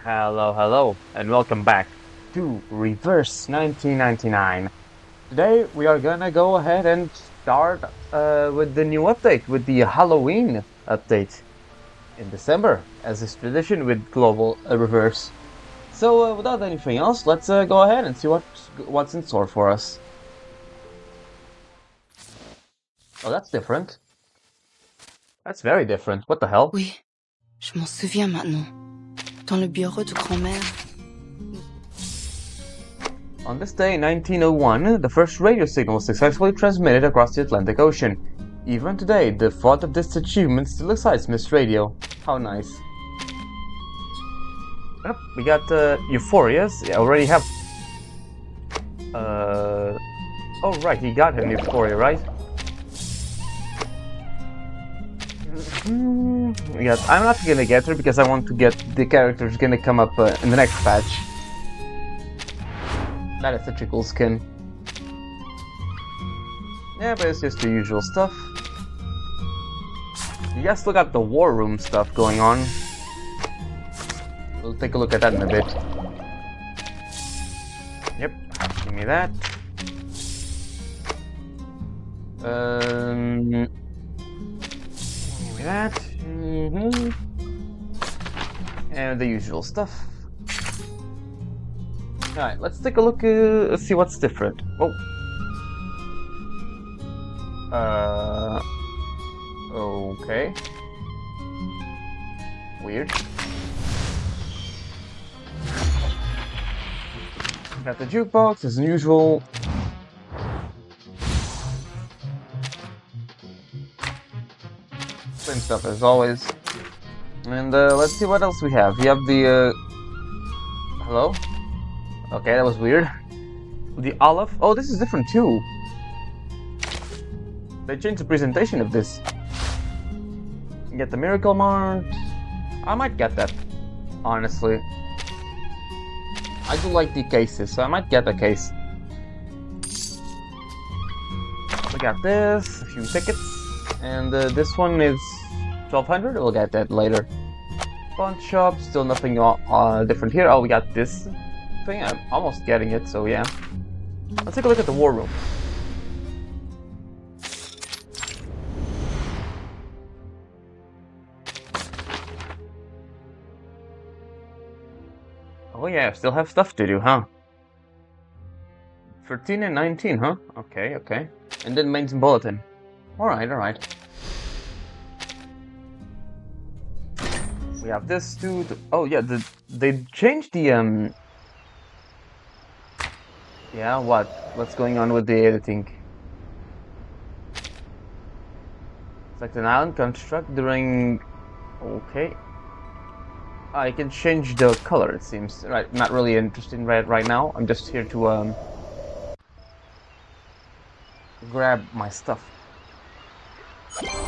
Hello, hello, and welcome back to Reverse 1999. Today we are gonna go ahead and start with the new update, with the Halloween update in December, as is tradition with Global Reverse. So without anything else, let's go ahead and see what's in store for us. Oh, that's different. That's very different. What the hell? Oui, je m'en souviens maintenant. Dans le bureau de grand-mère. On this day in 1901, the first radio signal was successfully transmitted across the Atlantic Ocean. Even today, the thought of this achievement still excites Miss Radio. How nice. Yep, we got Euphorias. Yeah, I already have... Oh, right, he got him Euphoria, right? Yes, I'm not gonna get her because I want to get the characters gonna come up in the next patch. That is such a cool skin. Yeah, but it's just the usual stuff. You guys still got the war room stuff going on. We'll take a look at that in a bit. Yep, give me that. Give me that. And the usual stuff. Alright, let's take a look, let's see what's different. Oh. Okay. Weird. Got the jukebox as usual. Same stuff as always. And let's see what else we have. We have the hello? Okay, that was weird. The olive. Oh, this is different too. They changed the presentation of this. Get the Miracle Mart. I might get that, honestly. I do like the cases, so I might get a case. We got this, a few tickets, and this one is 1200. We'll get that later. Pawn shop, still nothing different here. Oh, we got this thing. I'm almost getting it, so yeah. Let's take a look at the war room. Oh yeah, still have stuff to do, huh? 13 and 19, huh? Okay, okay. And then main bulletin. Alright, alright. We have this too. Oh yeah, they changed the yeah, what's going on with the editing? Select an island construct during... Okay. I can change the color, it seems. Right, not really interested in red right now. I'm just here to grab my stuff.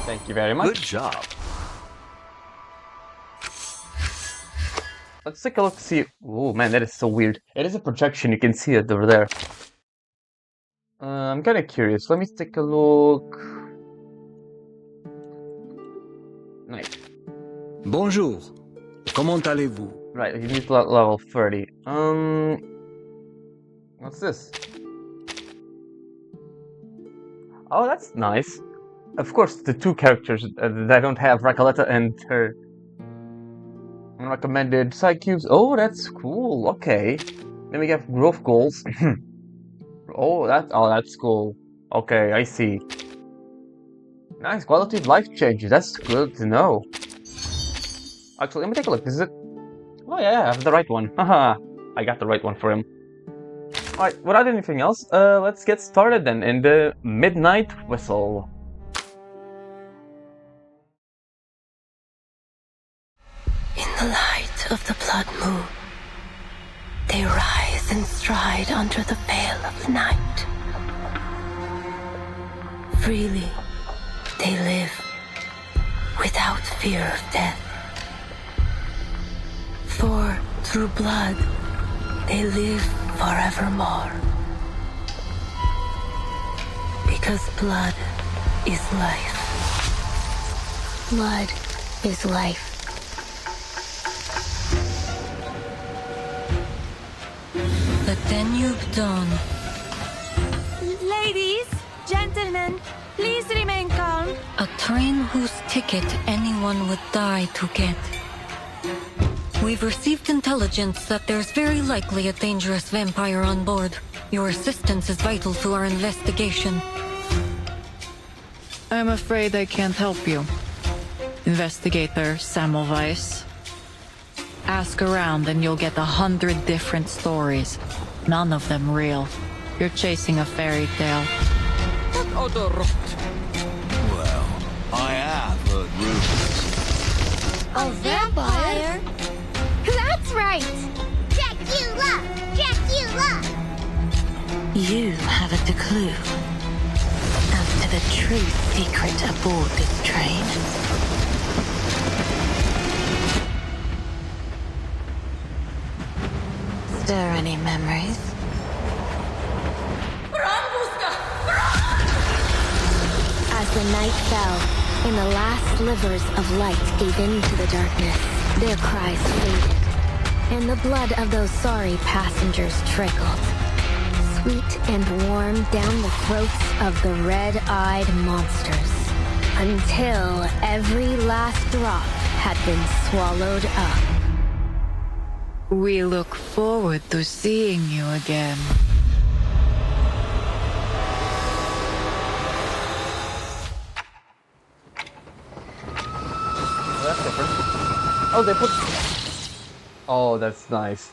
Thank you very much. Good job. Let's take a look to see... Oh man, that is so weird. It is a projection, you can see it over there. I'm kinda curious. Let me take a look. Nice. Bonjour. Comment allez-vous? Right, you need level 30. What's this? Oh, that's nice. Of course, the two characters that don't have Racoletta and her recommended side cubes. Oh, that's cool. Okay. Then we have growth goals. Oh, that's cool. Okay, I see. Nice quality of life changes. That's good to know. Actually, let me take a look. Is it? Oh yeah, I have the right one. Haha, I got the right one for him. Alright, without anything else, let's get started then in the Midnight Whistle. In the light of the blood moon, they rise and stride under the veil of the night. Freely, they live without fear of death. For through blood, they live forevermore. Because blood is life. Blood is life. the Danube Dawn. Ladies, gentlemen, please remain calm. A train whose ticket anyone would die to get. We've received intelligence that there's very likely a dangerous vampire on board. Your assistance is vital to our investigation. I'm afraid I can't help you. Investigator Semmelweis. Ask around and you'll get 100 different stories. None of them real. You're chasing a fairy tale. Well, I have heard rumors. A vampire? That's right! Dracula! Dracula! You haven't a clue as to the true secret aboard this train. Stir any memories? As the night fell, and the last slivers of light gave in to the darkness, their cries faded, and the blood of those sorry passengers trickled, sweet and warm down the throats of the red-eyed monsters, until every last drop had been swallowed up. We look forward to seeing you again. That's different. Oh, they put... Oh, that's nice.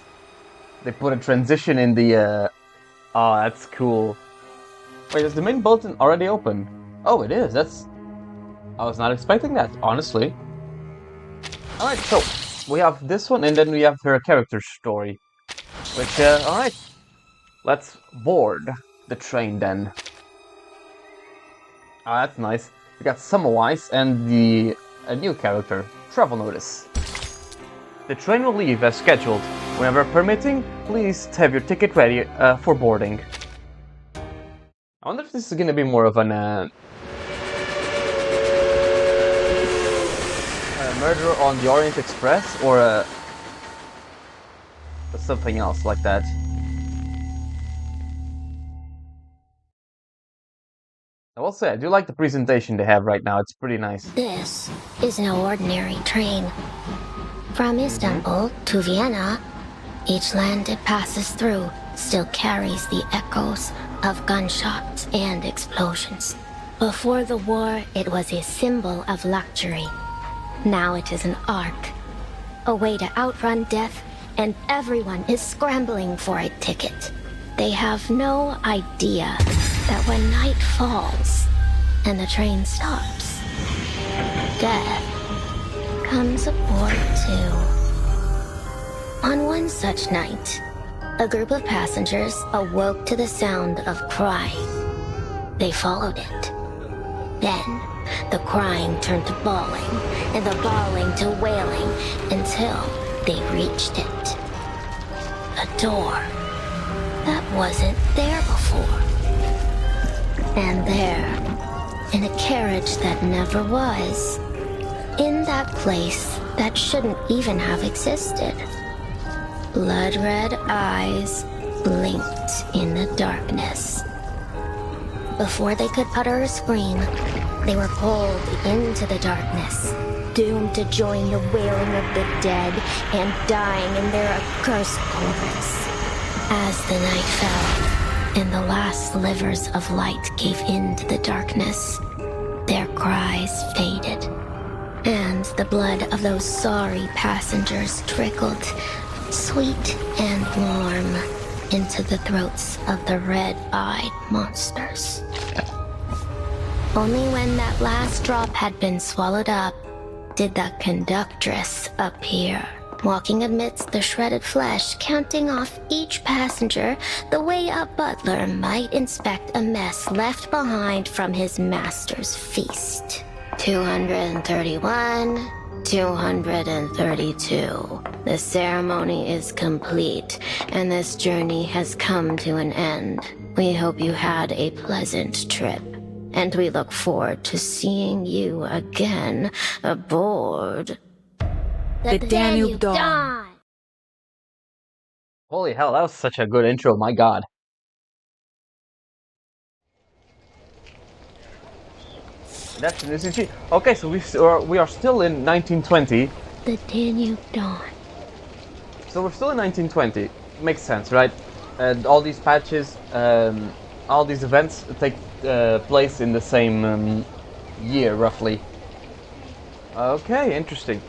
They put a transition in the, Oh, that's cool. Wait, is the main bulletin already open? Oh, it is. That's... I was not expecting that, honestly. Alright, so... we have this one, and then we have her character story. Which, alright. Let's board the train, then. Ah, that's nice. We got Semmelweis and a new character, Travel Notice. The train will leave as scheduled. Whenever permitting, please have your ticket ready for boarding. I wonder if this is gonna be more of an Murder on the Orient Express or something else like that. I will say, I do like the presentation they have right now. It's pretty nice. This is no ordinary train. From Istanbul to Vienna, each land it passes through still carries the echoes of gunshots and explosions. Before the war, it was a symbol of luxury. Now it is an ark, a way to outrun death, and everyone is scrambling for a ticket. They have no idea that when night falls and the train stops, death comes aboard too. On one such night, a group of passengers awoke to the sound of crying. They followed it. Then, the crying turned to bawling, and the bawling to wailing, until they reached it. A door that wasn't there before. And there, in a carriage that never was, in that place that shouldn't even have existed, blood-red eyes blinked in the darkness. Before they could utter a scream, they were pulled into the darkness, doomed to join the wailing of the dead and dying in their accursed corpse. As the night fell, and the last slivers of light gave in to the darkness, their cries faded, and the blood of those sorry passengers trickled, sweet and warm, into the throats of the red-eyed monsters. Only when that last drop had been swallowed up did the conductress appear, walking amidst the shredded flesh, counting off each passenger the way a butler might inspect a mess left behind from his master's feast. 231, 232. The ceremony is complete, and this journey has come to an end. We hope you had a pleasant trip, and we look forward to seeing you again aboard The Danube Dawn. Holy hell, that was such a good intro, my god. That's an interesting. Okay, so we are still in 1920. The Danube Dawn. So we're still in 1920. Makes sense, right? And all these patches, all these events take place in the same year, roughly. Okay, interesting.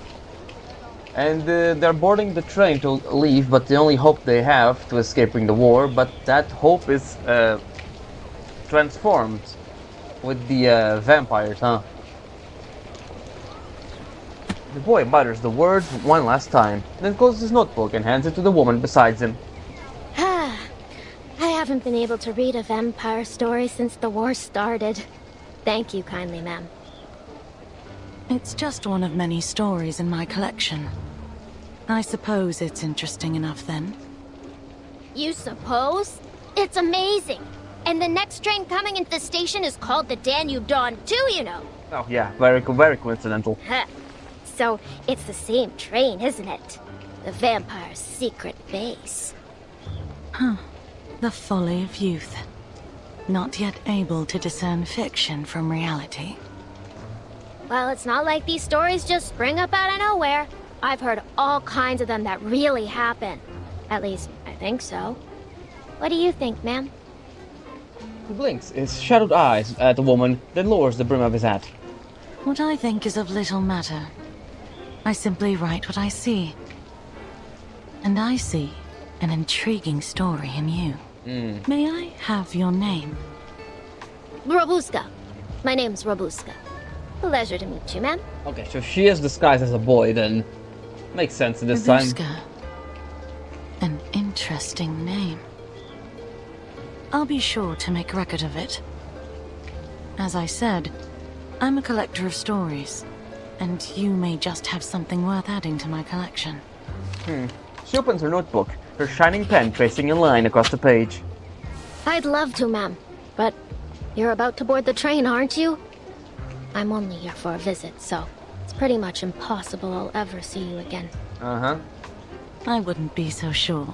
And they're boarding the train to leave, but the only hope they have to escaping the war, but that hope is transformed with the vampires, huh? The boy mutters the words one last time, then closes his notebook and hands it to the woman beside him. I haven't been able to read a vampire story since the war started. Thank you kindly, ma'am. It's just one of many stories in my collection. I suppose it's interesting enough then. You suppose? It's amazing! And the next train coming into the station is called the Danube Dawn too, you know. Oh yeah, very coincidental. Huh. So, it's the same train, isn't it? The vampire's secret base. The folly of youth. Not yet able to discern fiction from reality. Well, it's not like these stories just spring up out of nowhere. I've heard all kinds of them that really happen. At least, I think so. What do you think, ma'am? He blinks his shadowed eyes at the woman, then lowers the brim of his hat. What I think is of little matter. I simply write what I see. And I see an intriguing story in you. May I have your name? Robuska. My name's Robuska. Pleasure to meet you, ma'am. Okay, so she is disguised as a boy, then makes sense at this time. Robuska. An interesting name. I'll be sure to make record of it. As I said, I'm a collector of stories, and you may just have something worth adding to my collection. She opens her notebook, her shining pen tracing a line across the page. I'd love to, ma'am. But you're about to board the train, aren't you? I'm only here for a visit, so it's pretty much impossible I'll ever see you again. Uh-huh. I wouldn't be so sure.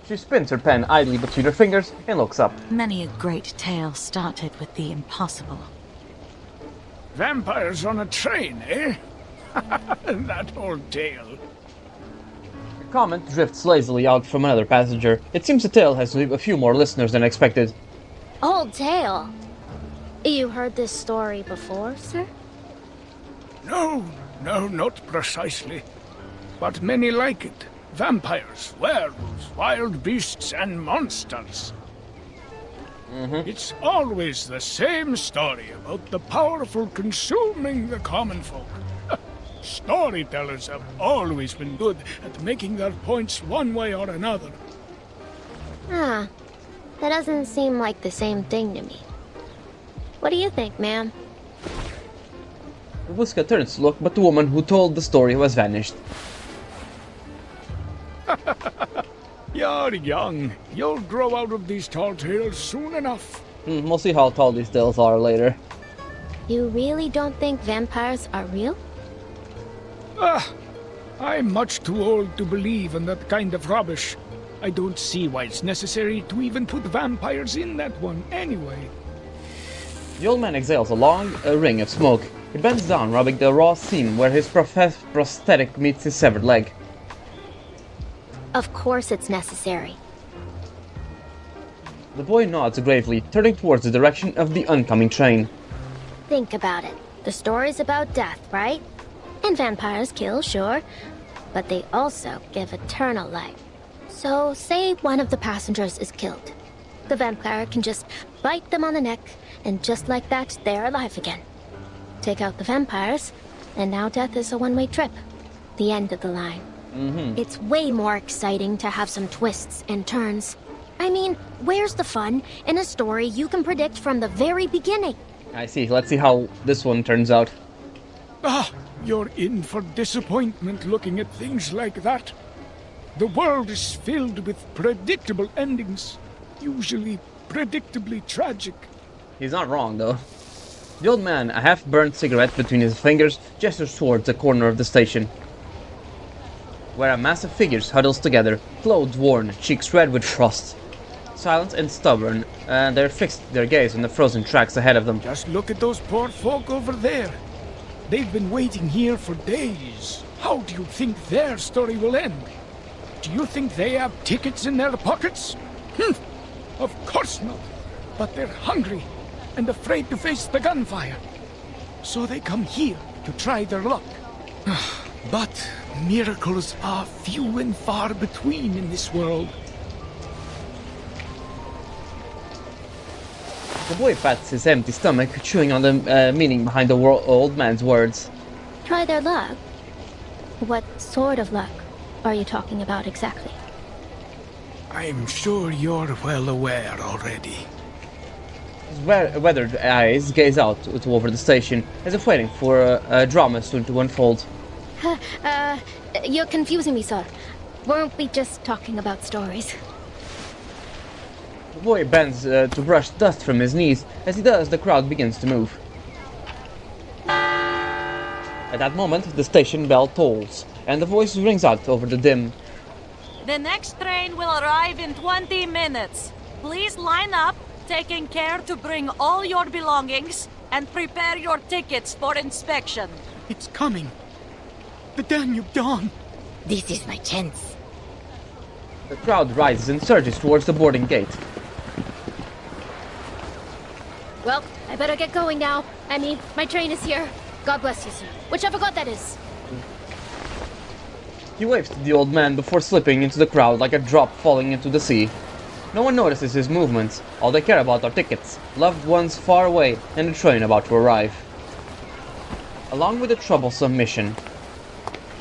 She spins her pen idly between her fingers and looks up. Many a great tale started with the impossible. Vampires on a train, eh? That old tale. The comment drifts lazily out from another passenger. It seems the tale has a few more listeners than expected. Old tale. You heard this story before, sir? No, not precisely. But many like it. Vampires, werewolves, wild beasts, and monsters. It's always the same story about the powerful consuming the common folk. Storytellers have always been good at making their points one way or another. That doesn't seem like the same thing to me. What do you think, ma'am? Robuska turns to look, but the woman who told the story has vanished. You're young. You'll grow out of these tall tales soon enough. We'll see how tall these tales are later. You really don't think vampires are real? I'm much too old to believe in that kind of rubbish. I don't see why it's necessary to even put vampires in that one anyway. The old man exhales a long ring of smoke. He bends down, rubbing the raw seam where his prosthetic meets his severed leg. Of course it's necessary. The boy nods gravely, turning towards the direction of the oncoming train. Think about it. The story's about death, right? And vampires kill, sure, but they also give eternal life. So, say one of the passengers is killed. The vampire can just bite them on the neck, and just like that, they're alive again. Take out the vampires, and now death is a one-way trip. The end of the line. It's way more exciting to have some twists and turns. I mean, where's the fun in a story you can predict from the very beginning? I see. Let's see how this one turns out. You're in for disappointment looking at things like that. The world is filled with predictable endings, usually predictably tragic. He's not wrong, though. The old man, a half-burned cigarette between his fingers, gestures towards the corner of the station. where a mass of figures huddles together, clothes worn, cheeks red with frost. Silent and stubborn, they fixed their gaze on the frozen tracks ahead of them. Just look at those poor folk over there. They've been waiting here for days. How do you think their story will end? Do you think they have tickets in their pockets? Of course not. But they're hungry and afraid to face the gunfire. So they come here to try their luck. But miracles are few and far between in this world. The boy pats his empty stomach, chewing on the meaning behind the old man's words. Try their luck? What sort of luck are you talking about exactly? I'm sure you're well aware already. His weathered eyes gaze out over the station, as if waiting for a drama soon to unfold. You're confusing me, sir. Weren't we just talking about stories? The boy bends to brush dust from his knees. As he does, the crowd begins to move. At that moment, the station bell tolls, and the voice rings out over the dim. The next train will arrive in 20 minutes. Please line up, taking care to bring all your belongings, and prepare your tickets for inspection. It's coming. The Danube Dawn. This is my chance. The crowd rises and surges towards the boarding gate. Well, I better get going now. I mean, my train is here. God bless you, sir. Whichever god that is. He waves to the old man before slipping into the crowd like a drop falling into the sea. No one notices his movements. All they care about are tickets, loved ones far away, and the train about to arrive. Along with the troublesome mission.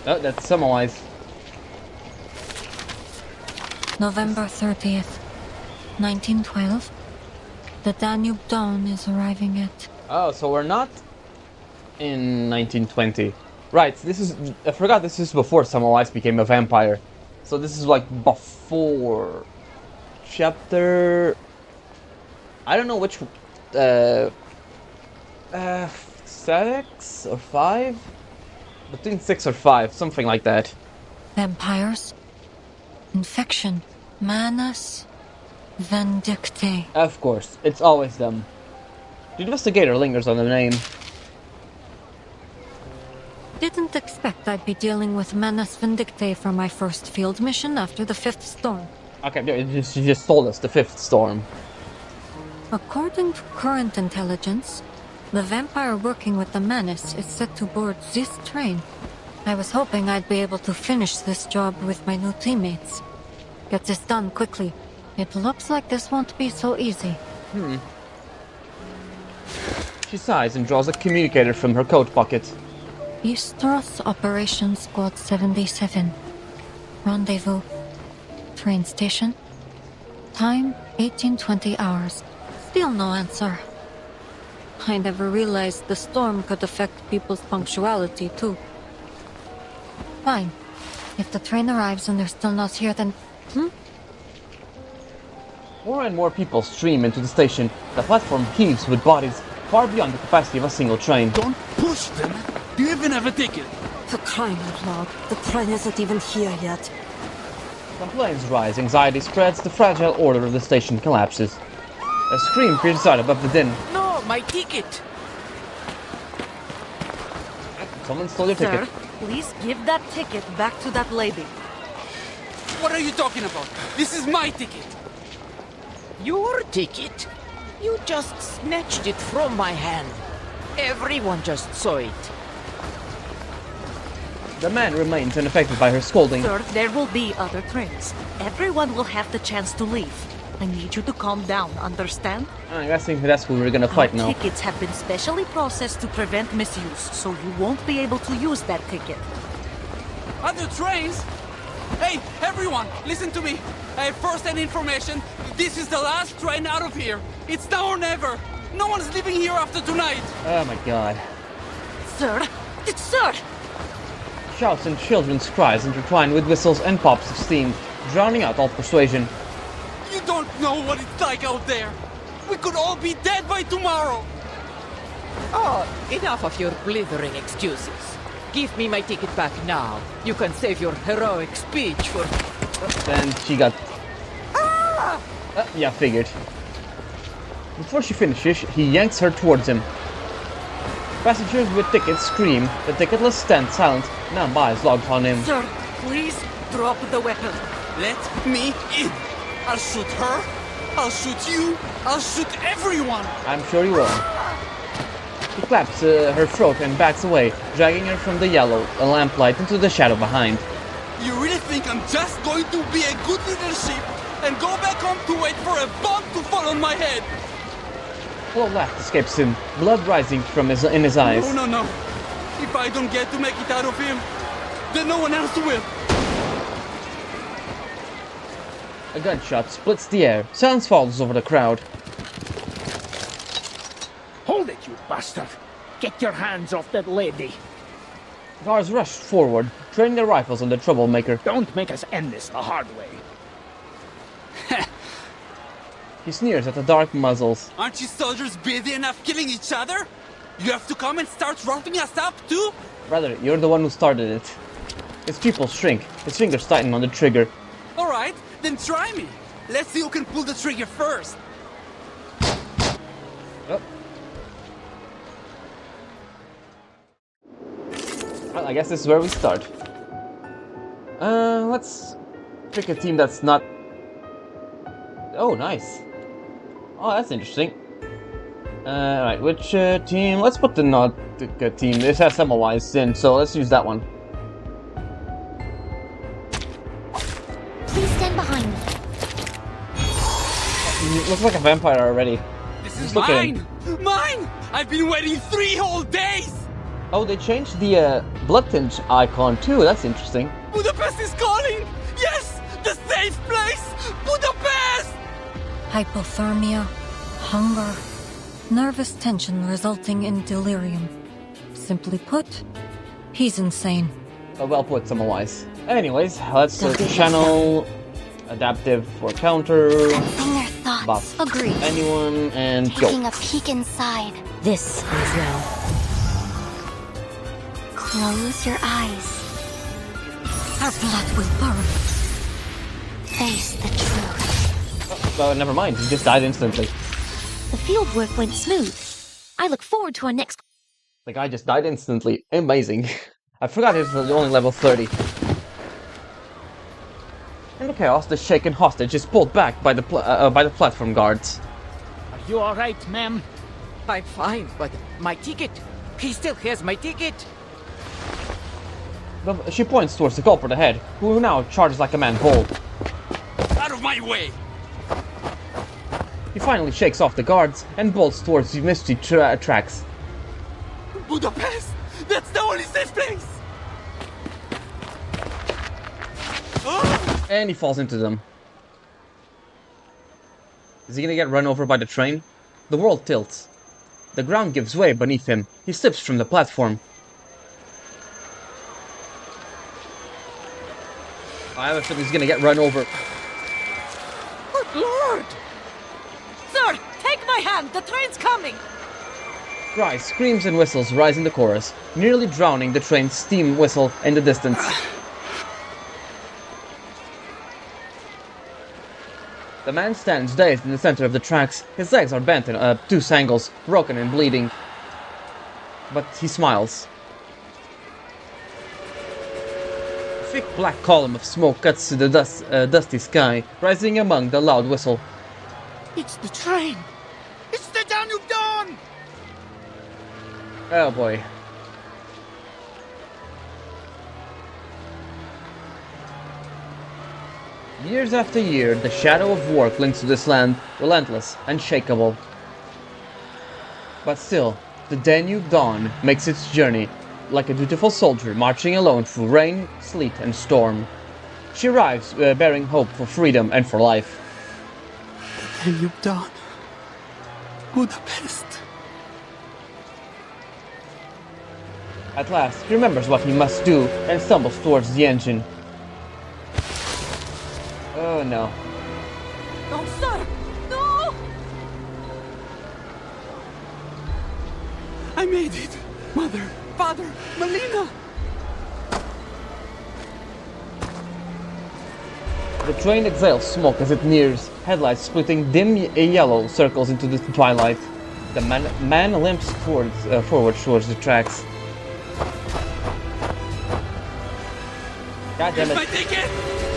Oh, that's Samwise. November 30th, 1912. The Danube Dawn is arriving at... Oh, so we're not in 1920. Right, this is... I forgot this is before Samwise became a vampire. So this is like before... Chapter... I don't know which... 6 or 5? Between 6 or 5, something like that. Vampires? Infection? Manus? Vindictae. Of course, it's always them. The investigator lingers on the name. Didn't expect I'd be dealing with Manus Vindictae for my first field mission after the 5th storm. Okay, she just told us the 5th storm. According to current intelligence, the vampire working with the Manus is set to board this train. I was hoping I'd be able to finish this job with my new teammates. Get this done quickly. It looks like this won't be so easy. She sighs and draws a communicator from her coat pocket. Eastros Operations Squad 77. Rendezvous. Train station. Time 1820 hours. Still no answer. I never realized the storm could affect people's punctuality too. Fine. If the train arrives and they're still not here, then... More and more people stream into the station. The platform heaves with bodies far beyond the capacity of a single train. Don't push them. Do you even have a ticket? For crying out loud, the train isn't even here yet. Complaints rise, anxiety spreads, the fragile order of the station collapses. A scream peers out above the din. No, my ticket. Someone stole your Sir, ticket. please give that ticket back to that lady. What are you talking about? This is my ticket. Your ticket? You just snatched it from my hand. Everyone just saw it. The man remains unaffected by her scolding. Sir, there will be other trains. Everyone will have the chance to leave. I need you to calm down, understand? I'm guessing that's who we're gonna fight now. Tickets have been specially processed to prevent misuse, so you won't be able to use that ticket. Other trains? Hey, everyone, listen to me. I have first-hand information. This is the last train out of here. It's now or never. No one's leaving here after tonight. Oh my god. Sir? Sir! Shouts and children's cries intertwine with whistles and pops of steam, drowning out all persuasion. You don't know what it's like out there. We could all be dead by tomorrow. Oh, enough of your blithering excuses. Give me my ticket back now. You can save your heroic speech for... Then she got... yeah, figured. Before she finishes, he yanks her towards him. Passengers with tickets scream. The ticketless stand silent. Now Bias logs on him. Sir, please drop the weapon. Let me in. I'll shoot her. I'll shoot you. I'll shoot everyone. I'm sure you will. He claps her throat and backs away, dragging her from the yellow lamplight into the shadow behind. You really think I'm just going to be a good little sheep and go back home to wait for a bomb to fall on my head? A low laugh escapes him, blood rising from in his eyes. No. If I don't get to make it out of him, then no one else will. A gunshot splits the air. Silence falls over the crowd. Hold it, you bastard! Get your hands off that lady! Guards rush forward, training their rifles on the troublemaker. Don't make us end this the hard way. He sneers at the dark muzzles. Aren't you soldiers busy enough killing each other? You have to come and start roughing us up too? Rather, you're the one who started it. His pupils shrink, his fingers tighten on the trigger. Alright, then try me. Let's see who can pull the trigger first. Oh. Well, I guess this is where we start. Let's pick a team that's not... Oh, nice. Oh, that's interesting. Right, which team? Let's put the Nautica team. This has Semmelweis in, so let's use that one. Please stand behind me. He looks like a vampire already. This is Just look at him. Mine! I've been waiting 3 whole days! Oh, they changed the blood tinge icon too. That's interesting. Budapest is calling! Yes! The safe place! Budapest! Hypothermia, hunger, nervous tension resulting in delirium. Simply put, he's insane. Well put, Semmelweis. Anyways, let's channel adaptive for counter, Sensing their thoughts. buff Agreed. anyone, and Taking go. a peek inside. This is well. Close your eyes. Our blood will burn. Face the truth. Never mind, he just died instantly. The fieldwork went smooth. I look forward to our next... The guy just died instantly. Amazing. I forgot he was only level 30. In the chaos, the shaken hostage is pulled back by the platform guards. Are you alright, ma'am? I'm fine, but my ticket. He still has my ticket. She points towards the culprit ahead, who now charges like a man bull. Out of my way! He finally shakes off the guards and bolts towards the mystery tracks. Budapest! That's the only safe place! And he falls into them. Is he gonna get run over by the train? The world tilts. The ground gives way beneath him. He slips from the platform. I have a feeling he's gonna get run over. Good lord! Sir, take my hand! The train's coming! Cries, screams, and whistles rise in the chorus, nearly drowning the train's steam whistle in the distance. The man stands dazed in the center of the tracks. His legs are bent in obtuse angles, broken and bleeding. But he smiles. A thick black column of smoke cuts to the dusty sky, rising among the loud whistle. It's the train! It's the Danube Dawn! Oh boy. Years after year, the shadow of war clings to this land, relentless, unshakable. But still, the Danube Dawn makes its journey, like a dutiful soldier marching alone through rain, sleet, and storm. She arrives bearing hope for freedom and for life. Danube Dawn. Budapest. At last, he remembers what he must do and stumbles towards the engine. Oh no. No, sir! No! I made it! Mother, Father, Melina! The train exhales smoke as it nears, headlights splitting dim yellow circles into the twilight. The man limps forward towards the tracks. God damn Here's my it. ticket!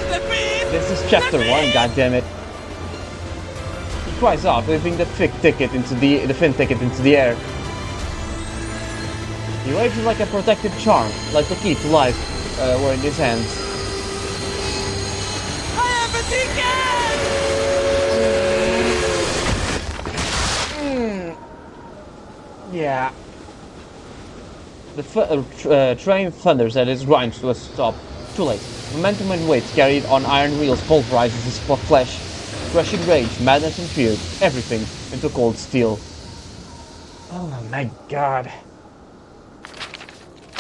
Let me in! This is chapter 1, god damn it. He cries out, waving the fin ticket into the air. He waves it like a protective charm, like the key to life were in his hands. I have a ticket! Yeah. The train thunders at its grind to a stop. Too late. Momentum and weight carried on iron wheels pulverizes his flesh, crushing rage, madness and fear, everything into cold steel. Oh my god.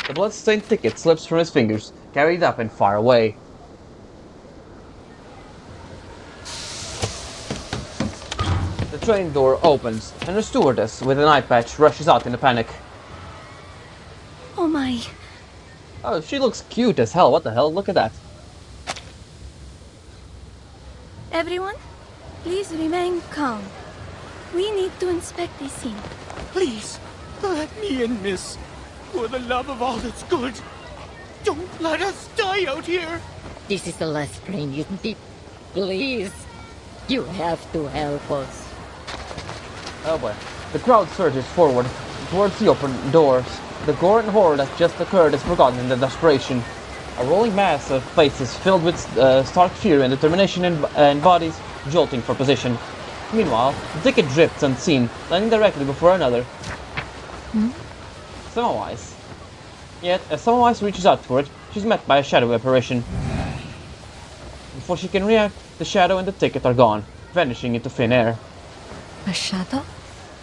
The blood-stained ticket slips from his fingers, carried up and far away. The train door opens, and a stewardess with an eye patch rushes out in a panic. Oh my. Oh, she looks cute as hell, what the hell, look at that. Everyone, please remain calm. We need to inspect this scene. Please, let me in, miss. For the love of all that's good. Don't let us die out here. This is the last train you need. Please. You have to help us. Oh boy. The crowd surges forward, towards the open doors. The gore and horror that just occurred is forgotten in the desperation. A rolling mass of faces filled with stark fear and determination and bodies jolting for position. Meanwhile, the ticket drifts unseen, landing directly before another. Samwise. Yet, as Samwise reaches out for it, she's met by a shadowy apparition. Before she can react, the shadow and the ticket are gone, vanishing into thin air. A shadow?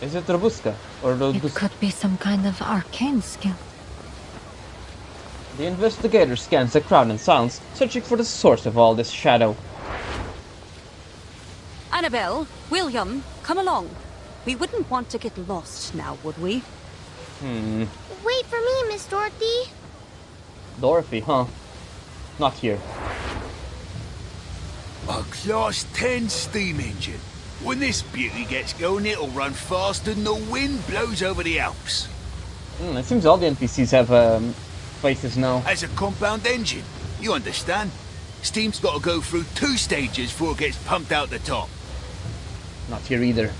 Is it Robuska? Or It could be some kind of arcane skill. The investigator scans the crowd in silence, searching for the source of all this shadow. Annabelle, William, come along. We wouldn't want to get lost now, would we? Wait for me, Miss Dorothy. Dorothy, huh? Not here. A Class 10 steam engine. When this beauty gets going, it'll run faster than the wind blows over the Alps. It seems all the NPCs have faces now. As a compound engine, you understand? Steam's got to go through 2 stages before it gets pumped out the top. Not here either.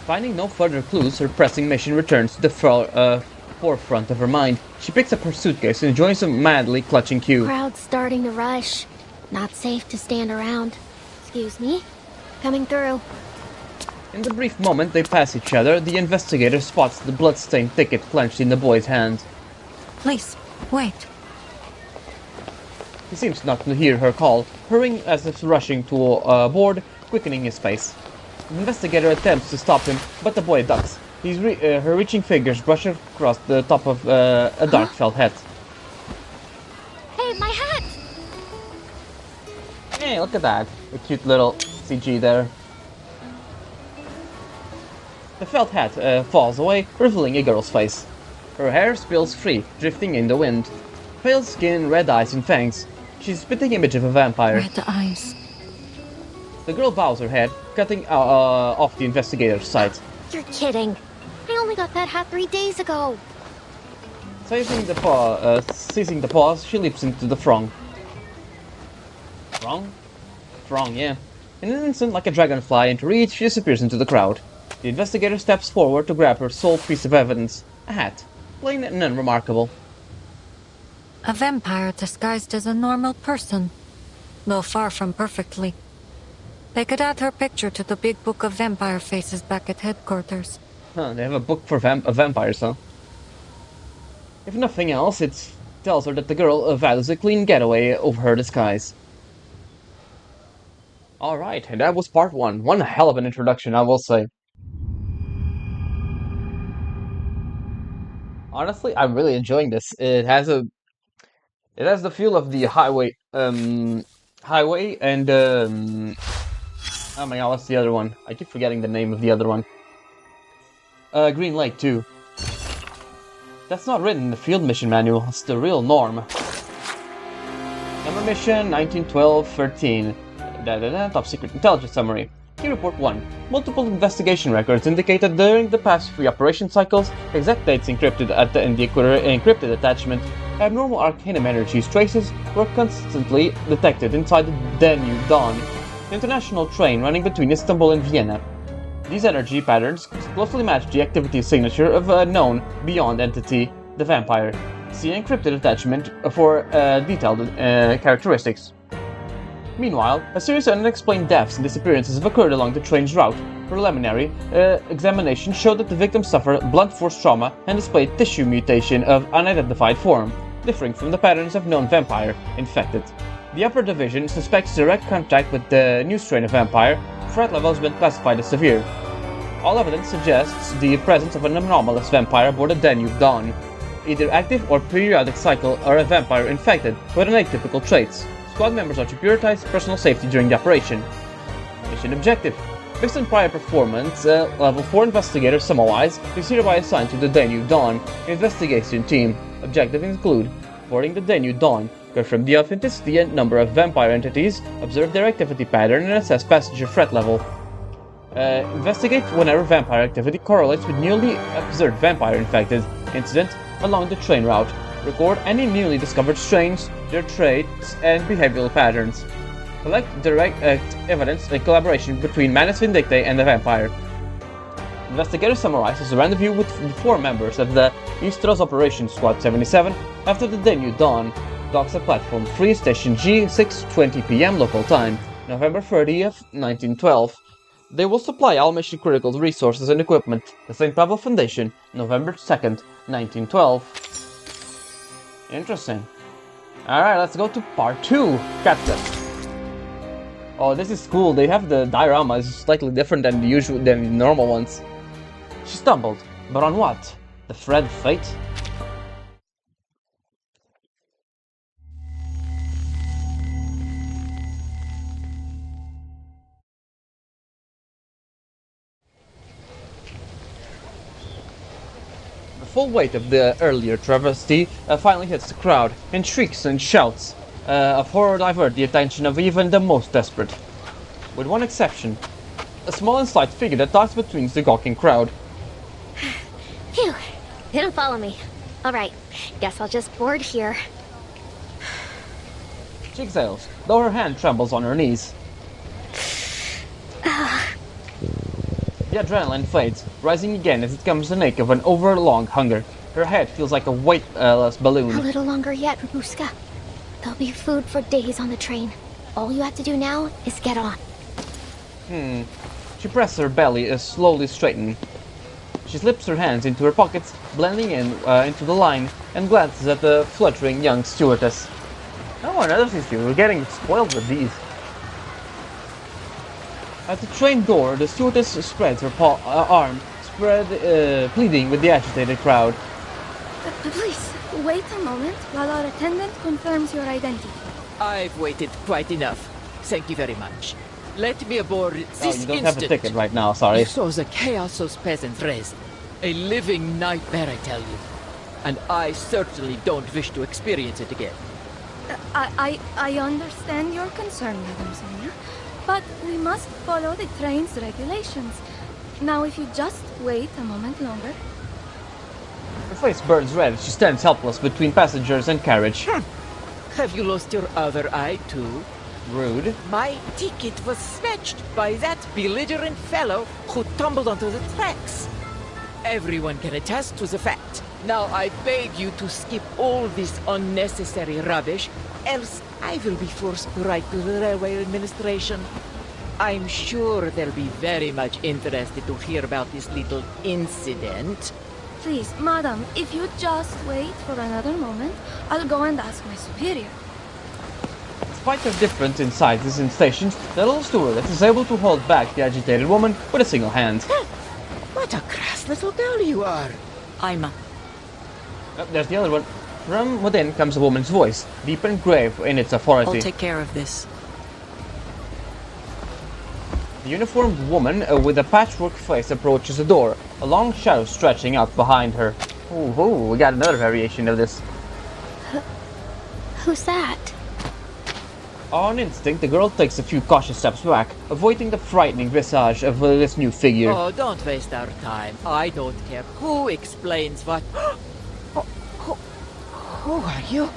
Finding no further clues, her pressing mission returns to the forefront of her mind. She picks up her suitcase and joins a madly clutching queue. Crowd's starting to rush. Not safe to stand around. Excuse me? Coming through. In the brief moment they pass each other, the investigator spots the blood-stained ticket clenched in the boy's hand. Please, wait. He seems not to hear her call, hurrying as if rushing to board, quickening his pace. The investigator attempts to stop him, but the boy ducks. Her reaching fingers brush across the top of a dark felt hat. Hey, my hat! Hey, look at that. A cute little CG there. The felt hat falls away, revealing a girl's face. Her hair spills free, drifting in the wind. Pale skin, red eyes and fangs. She's a spitting image of a vampire. Red eyes. The girl bows her head, cutting off the investigator's sight. You're kidding. I only got that hat 3 days ago. Seizing the pause, she leaps into the throng. Throng? Throng, yeah. In an instant, like a dragonfly into reach, she disappears into the crowd. The investigator steps forward to grab her sole piece of evidence, a hat, plain and unremarkable. A vampire disguised as a normal person, though far from perfectly. They could add her picture to the big book of vampire faces back at headquarters. Huh, they have a book for vampires, huh? If nothing else, it tells her that the girl values a clean getaway over her disguise. Alright, and that was part 1. One hell of an introduction, I will say. Honestly, I'm really enjoying this. It has the feel of the highway and oh my god, what's the other one? I keep forgetting the name of the other one. Green Lake 2. That's not written in the field mission manual, it's the real norm. Number mission 1912-13. Top secret intelligence summary. Key report 1. Multiple investigation records indicate that during the past 3 operation cycles, exact dates encrypted in the encrypted attachment, abnormal arcanum energies traces were constantly detected inside the Danube Dawn, the international train running between Istanbul and Vienna. These energy patterns closely match the activity signature of a known beyond entity, the vampire. See encrypted attachment for detailed characteristics. Meanwhile, a series of unexplained deaths and disappearances have occurred along the train's route. Preliminary examination showed that the victims suffered blunt force trauma and displayed tissue mutation of unidentified form, differing from the patterns of known vampire infected. The upper division suspects direct contact with the new strain of vampire. Threat level has been classified as severe. All evidence suggests the presence of an anomalous vampire aboard the Danube Dawn, either active or periodic cycle, or a vampire infected with atypical traits. Squad members are to prioritize personal safety during the operation. Mission objective. Based on prior performance, Level 4 Investigator Samawise is hereby assigned to the Danube Dawn investigation team. Objectives include boarding the Danube Dawn, confirm the authenticity and number of vampire entities, observe their activity pattern, and assess passenger threat level. Investigate whenever vampire activity correlates with newly observed vampire-infected incident along the train route. Record any newly discovered strains, their traits, and behavioral patterns. Collect direct evidence and collaboration between Manus Vindictae and the vampire. Investigator summarizes a rendezvous with the 4 members of the Istros Operations Squad 77 after the Danube Dawn. Docks at Platform 3, Station G, 6:20 p.m. local time, November 30th, 1912. They will supply all mission-critical resources and equipment. The St. Pavel Foundation, November 2nd, 1912. Interesting. Alright, let's go to part 2. Captain. Oh, this is cool. They have the diorama is slightly different than the normal ones. She stumbled, but on what? The thread of fate? The full weight of the earlier travesty finally hits the crowd, and shrieks and shouts of horror divert the attention of even the most desperate. With one exception, a small and slight figure that talks between the gawking crowd. Phew, they don't follow me. Alright, guess I'll just board here. She exhales, though her hand trembles on her knees. The adrenaline fades, rising again as it comes the ache of an overlong hunger. Her head feels like a weightless balloon. A little longer yet, Rabuska. There'll be food for days on the train. All you have to do now is get on. She presses her belly slowly straighten. She slips her hands into her pockets, blending into the line, and glances at the fluttering young stewardess. No one notices you. We're getting spoiled with these. At the train door, the stewardess spreads her arm, pleading with the agitated crowd. Please, wait a moment while our attendant confirms your identity. I've waited quite enough. Thank you very much. Let me aboard this you don't have a ticket right now, sorry. You saw the chaos those peasants raised. A living nightmare, I tell you. And I certainly don't wish to experience it again. I understand your concern, Madam Sonia, but we must follow the train's regulations. Now, if you just wait a moment longer. Her face burns red as she stands helpless between passengers and carriage. Have you lost your other eye, too? Rude. My ticket was snatched by that belligerent fellow who tumbled onto the tracks. Everyone can attest to the fact. Now I beg you to skip all this unnecessary rubbish, else I will be forced to write to the Railway Administration. I'm sure they'll be very much interested to hear about this little incident. Please, madam, if you just wait for another moment, I'll go and ask my superior. Despite their difference in sizes and stations, the little stewardess is able to hold back the agitated woman with a single hand. What a crass little girl you are! Aima. There's the other one. From within comes a woman's voice, deep and grave in its authority. I'll take care of this. The uniformed woman with a patchwork face approaches the door, a long shadow stretching out behind her. Ooh, we got another variation of this. Who's that? On instinct, the girl takes a few cautious steps back, avoiding the frightening visage of this new figure. Oh, don't waste our time. I don't care who explains what. Who are you?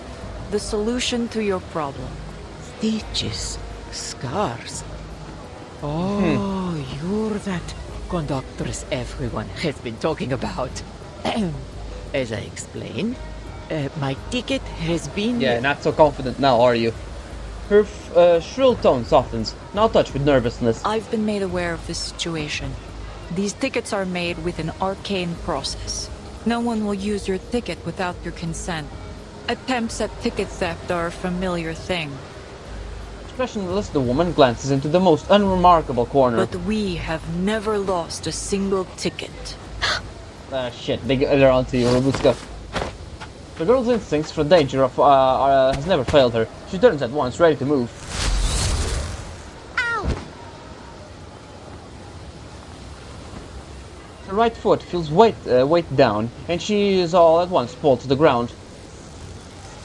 The solution to your problem. Stitches. Scars. Oh, you're that conductress everyone has been talking about. As I explained, my ticket has been... Yeah, not so confident now, are you? Her shrill tone softens, now touched with nervousness. I've been made aware of this situation. These tickets are made with an arcane process. No one will use your ticket without your consent. Attempts at ticket theft are a familiar thing. Expressionless, the woman glances into the most unremarkable corner. But we have never lost a single ticket. Shit, they're onto you, Robuska. The girl's instincts for danger has never failed her. She turns at once, ready to move. Ow! Her right foot feels weight down, and she is all at once pulled to the ground.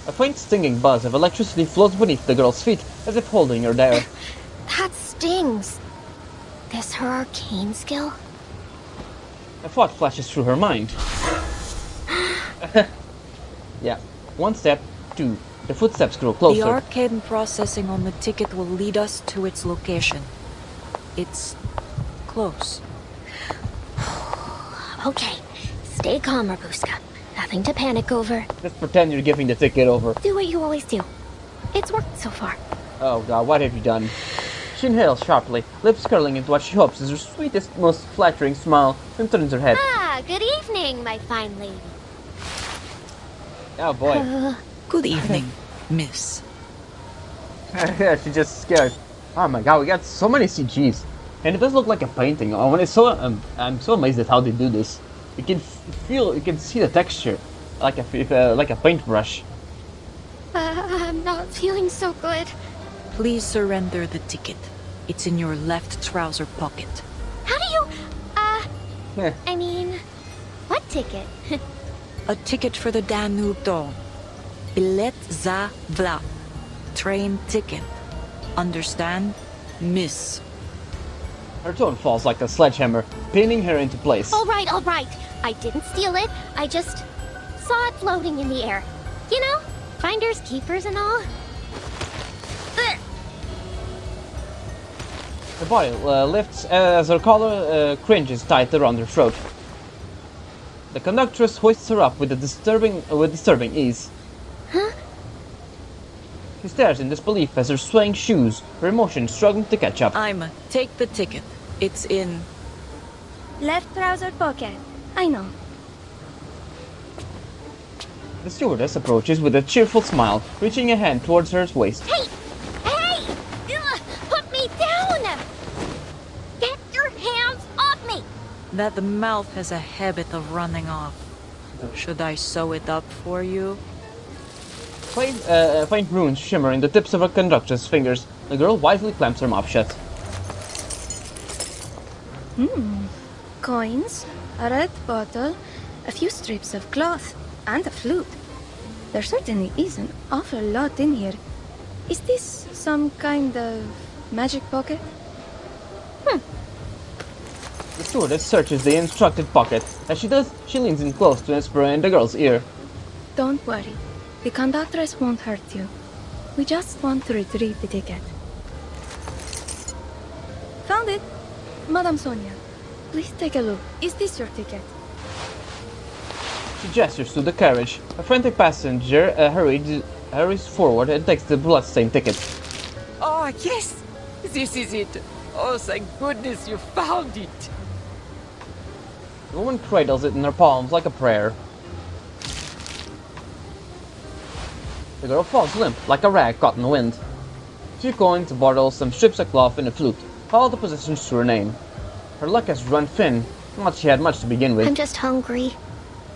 A faint stinging buzz of electricity floats beneath the girl's feet, as if holding her there. That stings. This her arcane skill? A thought flashes through her mind. Yeah. One step, two. The footsteps grow closer. The arcane processing on the ticket will lead us to its location. It's close. Okay, stay calm, Robuska. Nothing to panic over. Just pretend you're giving the ticket over. Do what you always do. It's worked so far. Oh god, what have you done? She inhales sharply, lips curling into what she hopes is her sweetest, most flattering smile, and turns her head. Ah, good evening, my fine lady. Oh boy. Good evening, miss. Yeah, she's just scared. Oh my god, we got so many CGs. And it does look like a painting. Oh, when it's so, I'm so amazed at how they do this. You can you can see the texture, like a paintbrush. I'm not feeling so good. Please surrender the ticket. It's in your left trouser pocket. How do you, Yeah. I mean, what ticket? A ticket for the Danube Dome. Bilet za vlak. Train ticket. Understand? Miss. Her tone falls like a sledgehammer, pinning her into place. All right. I didn't steal it. I just saw it floating in the air. You know, finders, keepers, and all. Ugh. Her body lifts as her collar cringes tight around her throat. The conductress hoists her up with disturbing ease. Huh? She stares in disbelief as her swaying shoes, her emotions struggling to catch up. Ima, take the ticket. It's in... Left trouser pocket. I know. The stewardess approaches with a cheerful smile, reaching a hand towards her waist. Hey! Ugh, put me down! Get your hands off me! That mouth has a habit of running off. Should I sew it up for you? Faint runes shimmer in the tips of her conductress' fingers. The girl wisely clamps her mouth shut. Coins, a red bottle, a few strips of cloth, and a flute. There certainly is an awful lot in here. Is this some kind of magic pocket? The stewardess searches the instructed pocket. As she does, she leans in close to whisper in the girl's ear. Don't worry. The conductress won't hurt you. We just want to retrieve the ticket. Found it! Madame Sonia, please take a look. Is this your ticket? She gestures to the carriage. A frantic passenger hurries forward and takes the bloodstained ticket. Oh, yes! This is it! Oh, thank goodness you found it! The woman cradles it in her palms like a prayer. The girl falls limp, like a rag caught in the wind. A few coins, bottles, some strips of cloth, and a flute. All the possessions to her name. Her luck has run thin. Not she had much to begin with. I'm just hungry.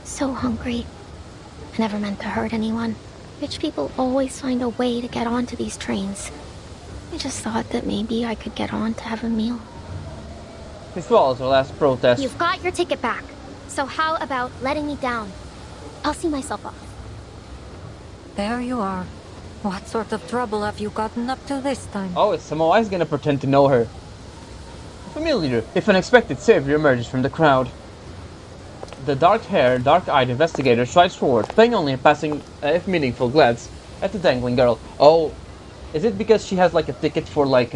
So hungry. I never meant to hurt anyone. Rich people always find a way to get onto these trains. I just thought that maybe I could get on to have a meal. She swallows her last protest. You've got your ticket back. So how about letting me down? I'll see myself off. There you are. What sort of trouble have you gotten up to this time? Oh, is Samoa gonna pretend to know her? Familiar, if an unexpected savior emerges from the crowd. The dark-haired, dark-eyed investigator strides forward, paying only a passing, if meaningful, glance at the dangling girl. Oh, is it because she has like a ticket for like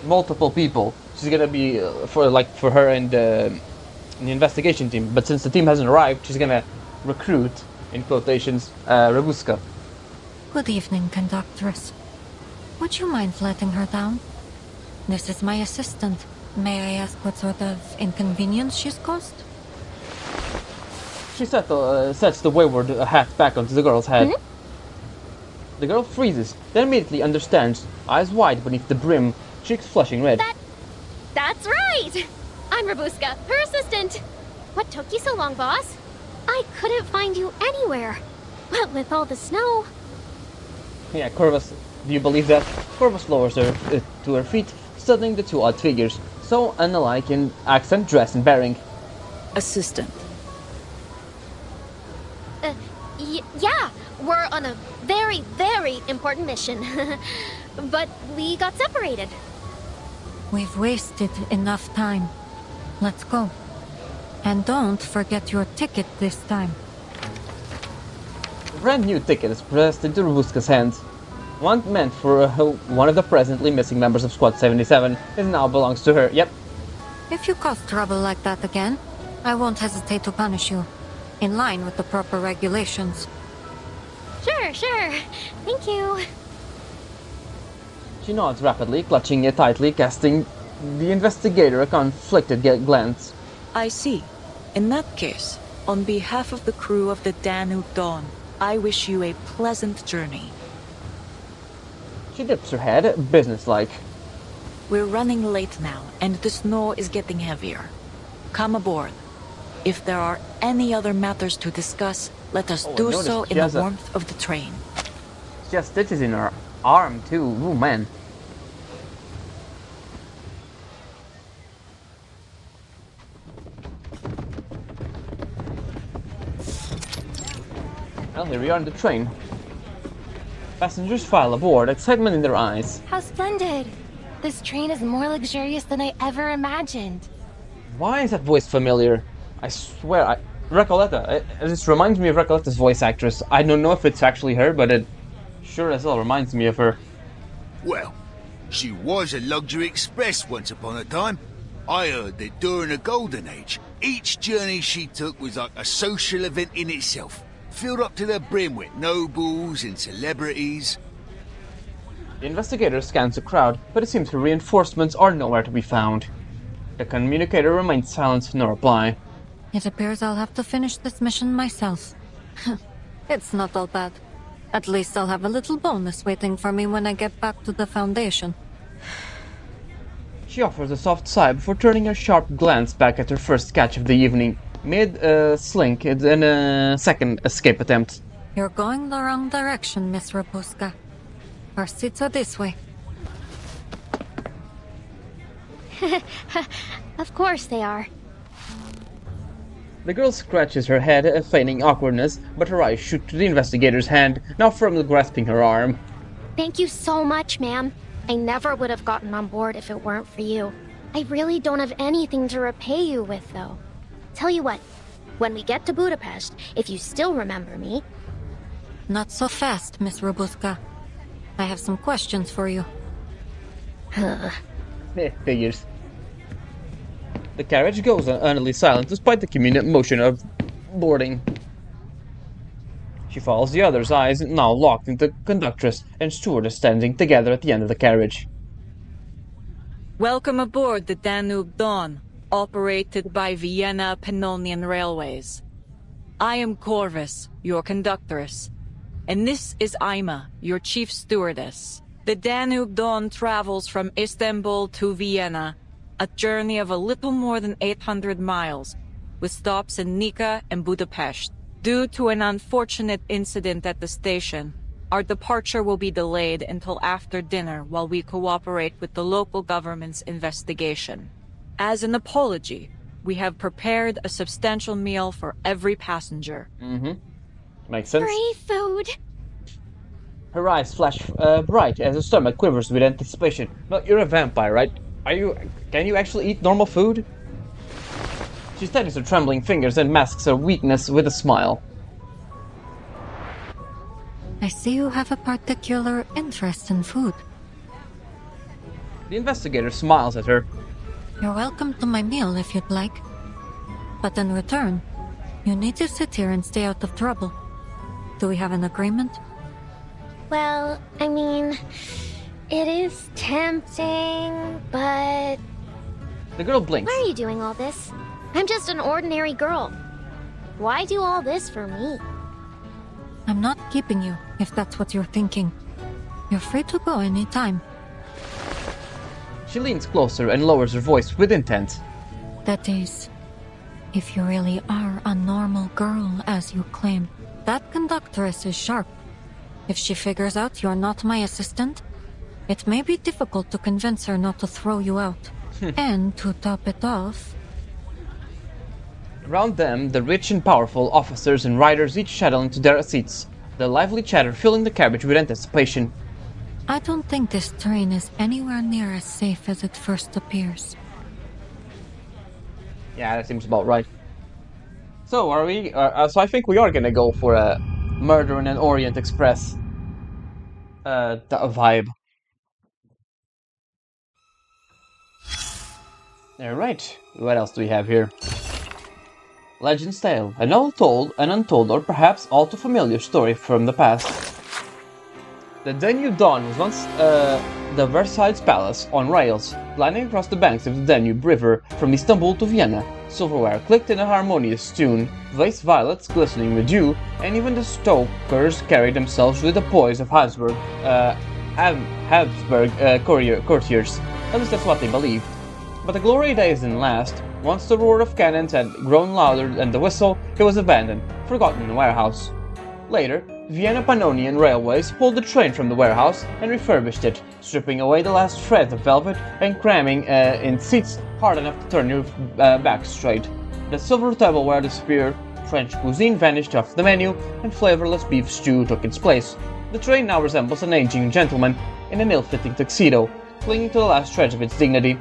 multiple people? She's gonna be for her and the investigation team. But since the team hasn't arrived, she's gonna recruit, in quotations, Rabuska. Good evening, conductress. Would you mind letting her down? This is my assistant. May I ask what sort of inconvenience she's caused? She sets the wayward hat back onto the girl's head. The girl freezes, then immediately understands, eyes wide beneath the brim, cheeks flushing red. That's right! I'm Rabuska, her assistant. What took you so long, boss? I couldn't find you anywhere. What with all the snow? Yeah, Corvus, do you believe that? Corvus lowers her to her feet, studying the two odd figures, so unlike in accent, dress, and bearing. Assistant. Yeah, we're on a very, very important mission. But we got separated. We've wasted enough time. Let's go. And don't forget your ticket this time. A brand new ticket is pressed into Rabuska's hands. One meant for one of the presently missing members of Squad 77 it now belongs to her. Yep. If you cause trouble like that again, I won't hesitate to punish you. In line with the proper regulations. Sure. Thank you. She nods rapidly, clutching it tightly, casting the investigator a conflicted glance. I see. In that case, on behalf of the crew of the Danube Dawn, I wish you a pleasant journey. She dips her head, businesslike. We're running late now, and the snow is getting heavier. Come aboard. If there are any other matters to discuss, let us do so in the warmth of the train. She has stitches in her arm too. Ooh, man. Well, here we are on the train. Passengers file aboard, excitement in their eyes. How splendid! This train is more luxurious than I ever imagined. Why is that voice familiar? I swear, Recoleta. This reminds me of Recoleta's voice actress. I don't know if it's actually her, but it sure as hell reminds me of her. Well, she was a luxury express once upon a time. I heard that during the Golden Age, each journey she took was like a social event in itself, filled up to the brim with nobles and celebrities. The investigator scans the crowd, but it seems her reinforcements are nowhere to be found. The communicator remains silent, no reply. It appears I'll have to finish this mission myself. It's not all bad. At least I'll have a little bonus waiting for me when I get back to the Foundation. She offers a soft sigh before turning a sharp glance back at her first catch of the evening, mid-slink in a second escape attempt. You're going the wrong direction, Miss Rabuska. Our seats are this way. Of course they are. The girl scratches her head, feigning awkwardness, but her eyes shoot to the investigator's hand, now firmly grasping her arm. Thank you so much, ma'am. I never would have gotten on board if it weren't for you. I really don't have anything to repay you with, though. Tell you what, when we get to Budapest, if you still remember me... Not so fast, Miss Rabuska. I have some questions for you. Figures. The carriage goes utterly silent despite the communal motion of boarding. She follows the others' eyes, now locked into conductress and stewardess standing together at the end of the carriage. Welcome aboard the Danube Dawn, operated by Vienna Pannonian Railways. I am Corvus, your conductress, and this is Ima, your chief stewardess. The Danube Dawn travels from Istanbul to Vienna, a journey of a little more than 800 miles, with stops in Nika and Budapest. Due to an unfortunate incident at the station, our departure will be delayed until after dinner while we cooperate with the local government's investigation. As an apology, we have prepared a substantial meal for every passenger. Makes sense. Free food! Her eyes flash bright as her stomach quivers with anticipation. Well, you're a vampire, right? Can you actually eat normal food? She steadies her trembling fingers and masks her weakness with a smile. I see you have a particular interest in food. The investigator smiles at her. You're welcome to my meal if you'd like. But in return, you need to sit here and stay out of trouble. Do we have an agreement? Well, I mean, it is tempting, but... The girl blinks. Why are you doing all this? I'm just an ordinary girl. Why do all this for me? I'm not keeping you, if that's what you're thinking. You're free to go any time. She leans closer and lowers her voice with intent. That is, if you really are a normal girl, as you claim. That conductress is sharp. If she figures out you're not my assistant, it may be difficult to convince her not to throw you out. And to top it off... Around them, the rich and powerful officers and riders each settle into their seats, the lively chatter filling the carriage with anticipation. I don't think this train is anywhere near as safe as it first appears. Yeah, that seems about right. So, are we... so I think we are gonna go for a Murder in an Orient Express vibe. Alright, what else do we have here? Legend's Tale, an all-told, an untold, or perhaps all too familiar story from the past. The Danube Dawn was once the Versailles Palace on rails, gliding across the banks of the Danube River from Istanbul to Vienna. Silverware clicked in a harmonious tune, vase violets glistening with dew, and even the stokers carried themselves with the poise of Habsburg courtiers. At least that's what they believed. But the glory days didn't last. Once the roar of cannons had grown louder than the whistle, it was abandoned, forgotten in a warehouse. Later, Vienna Pannonian Railways pulled the train from the warehouse and refurbished it, stripping away the last shreds of velvet and cramming in seats hard enough to turn your back straight. The silver tableware disappeared, French cuisine vanished off the menu, and flavorless beef stew took its place. The train now resembles an aging gentleman in an ill-fitting tuxedo, clinging to the last shreds of its dignity.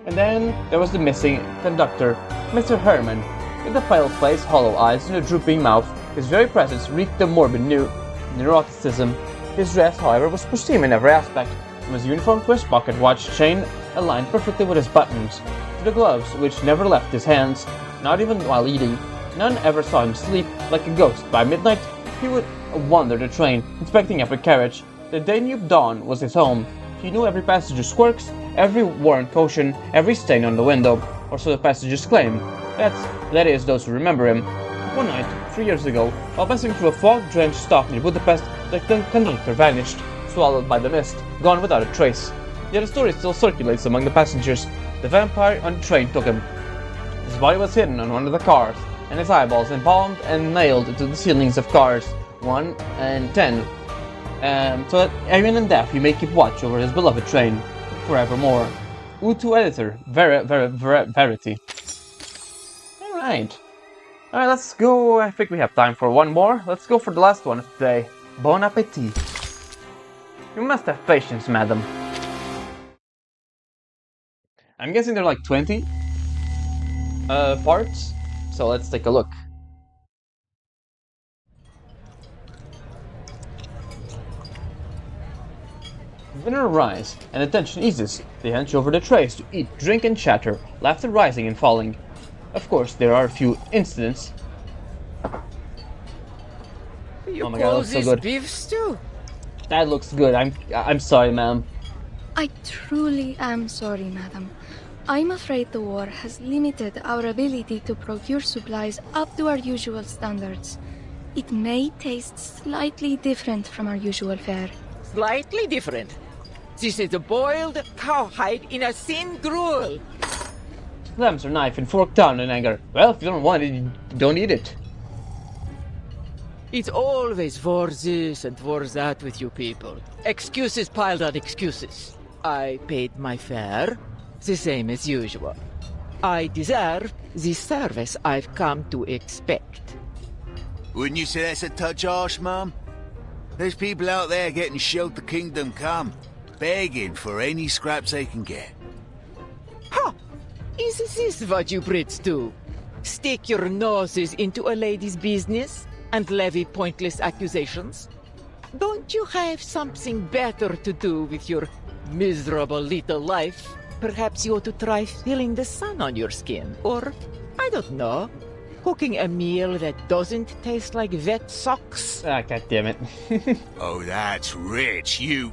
And then there was the missing conductor, Mr. Herman, with a pale face, hollow eyes, and a drooping mouth. His very presence reeked of morbid neuroticism. His dress, however, was pristine in every aspect, from his uniform to his pocket watch chain aligned perfectly with his buttons, to the gloves which never left his hands, not even while eating. None ever saw him sleep like a ghost. By midnight, he would wander the train, inspecting every carriage. The Danube Dawn was his home. He knew every passenger's quirks, every worn cushion, every stain on the window, or so the passengers claim. That is, those who remember him. One night, 3 years ago, while passing through a fog-drenched stop near Budapest, the conductor vanished, swallowed by the mist, gone without a trace. Yet the story still circulates among the passengers. The vampire on the train took him. His body was hidden on one of the cars, and his eyeballs embalmed and nailed to the ceilings of cars 1 and 10. So that even in death he may keep watch over his beloved train forevermore. Utu editor, Verity. Alright, let's go. I think we have time for one more. Let's go for the last one of today. Bon appetit. You must have patience, madam. I'm guessing there are like 20 parts, so let's take a look. Dinner arrives, and the tension eases. They hunch over the trays to eat, drink, and chatter, laughter rising and falling. Of course, there are a few incidents. You oh my god, that's so good. Beef stew? That looks good. I'm sorry, ma'am. I truly am sorry, madam. I'm afraid the war has limited our ability to procure supplies up to our usual standards. It may taste slightly different from our usual fare. Slightly different? This is a boiled cowhide in a thin gruel. Slams her knife and fork down in anger. Well, if you don't want it, you don't eat it. It's always for this and for that with you people. Excuses piled on excuses. I paid my fare, the same as usual. I deserve the service I've come to expect. Wouldn't you say that's a touch harsh, Mum? There's people out there getting shelled to kingdom come, begging for any scraps they can get. Ha! Is this what you Brits do? Stick your noses into a lady's business and levy pointless accusations? Don't you have something better to do with your miserable little life? Perhaps you ought to try feeling the sun on your skin, or, I don't know, cooking a meal that doesn't taste like wet socks. Ah, god damn it. Oh, that's rich, you...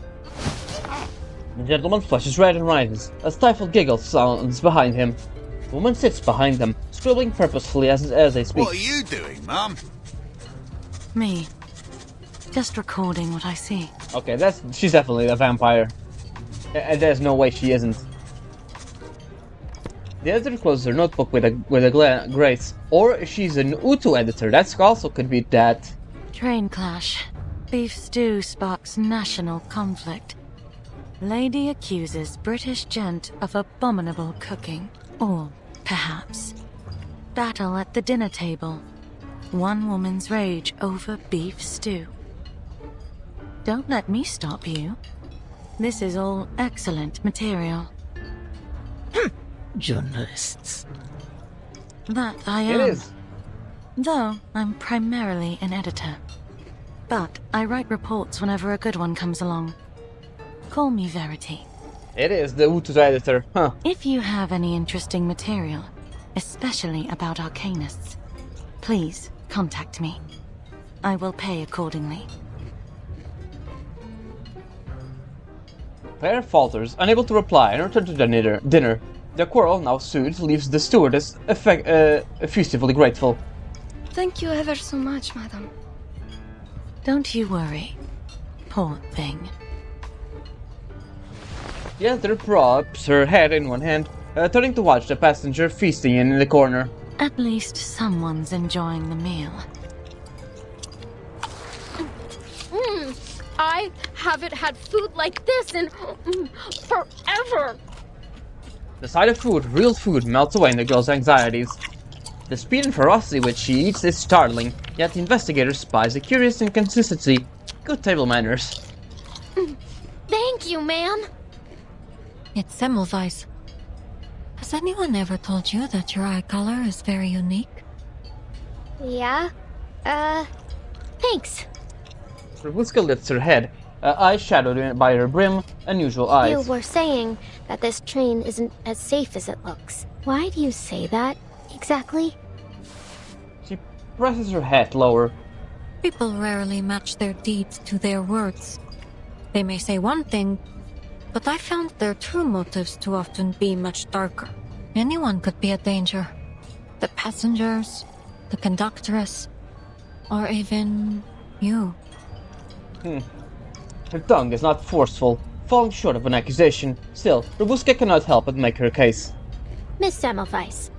The gentleman flushes red and rises. A stifled giggle sounds behind him. The woman sits behind them, scribbling purposefully as they speak. What are you doing, Mum? Me. Just recording what I see. Okay, she's definitely a vampire. And there's no way she isn't. The editor closes her notebook with a grace. Or she's an Utu editor, that also could be that. Train clash. Beef stew sparks national conflict. Lady accuses British gent of abominable cooking. Or, perhaps, battle at the dinner table. One woman's rage over beef stew. Don't let me stop you. This is all excellent material. Journalists. That I am. It is. Though I'm primarily an editor. But I write reports whenever a good one comes along. Call me Verity. It is the Utu editor, huh? If you have any interesting material, especially about arcanists, please contact me. I will pay accordingly. Claire falters, unable to reply, and returns to their dinner. Their quarrel, now soothed, leaves the stewardess effusively grateful. Thank you ever so much, madam. Don't you worry. Poor thing. The editor props her head in one hand, turning to watch the passenger feasting in the corner. At least someone's enjoying the meal. I haven't had food like this in forever. The sight of food, real food, melts away in the girl's anxieties. The speed and ferocity with which she eats is startling, yet the investigator spies a curious inconsistency. Good table manners. Thank you, ma'am. It's Semmelweis. Has anyone ever told you that your eye color is very unique? Yeah? Thanks. Ravuska lifts her head, eyes shadowed by her brim, unusual eyes. You were saying that this train isn't as safe as it looks. Why do you say that, exactly? She presses her head lower. People rarely match their deeds to their words. They may say one thing, but I found their true motives to often be much darker. Anyone could be a danger. The passengers, the conductress, or even you. Her tongue is not forceful, falling short of an accusation. Still, Ravuska cannot help but make her case. Miss Semmelweis,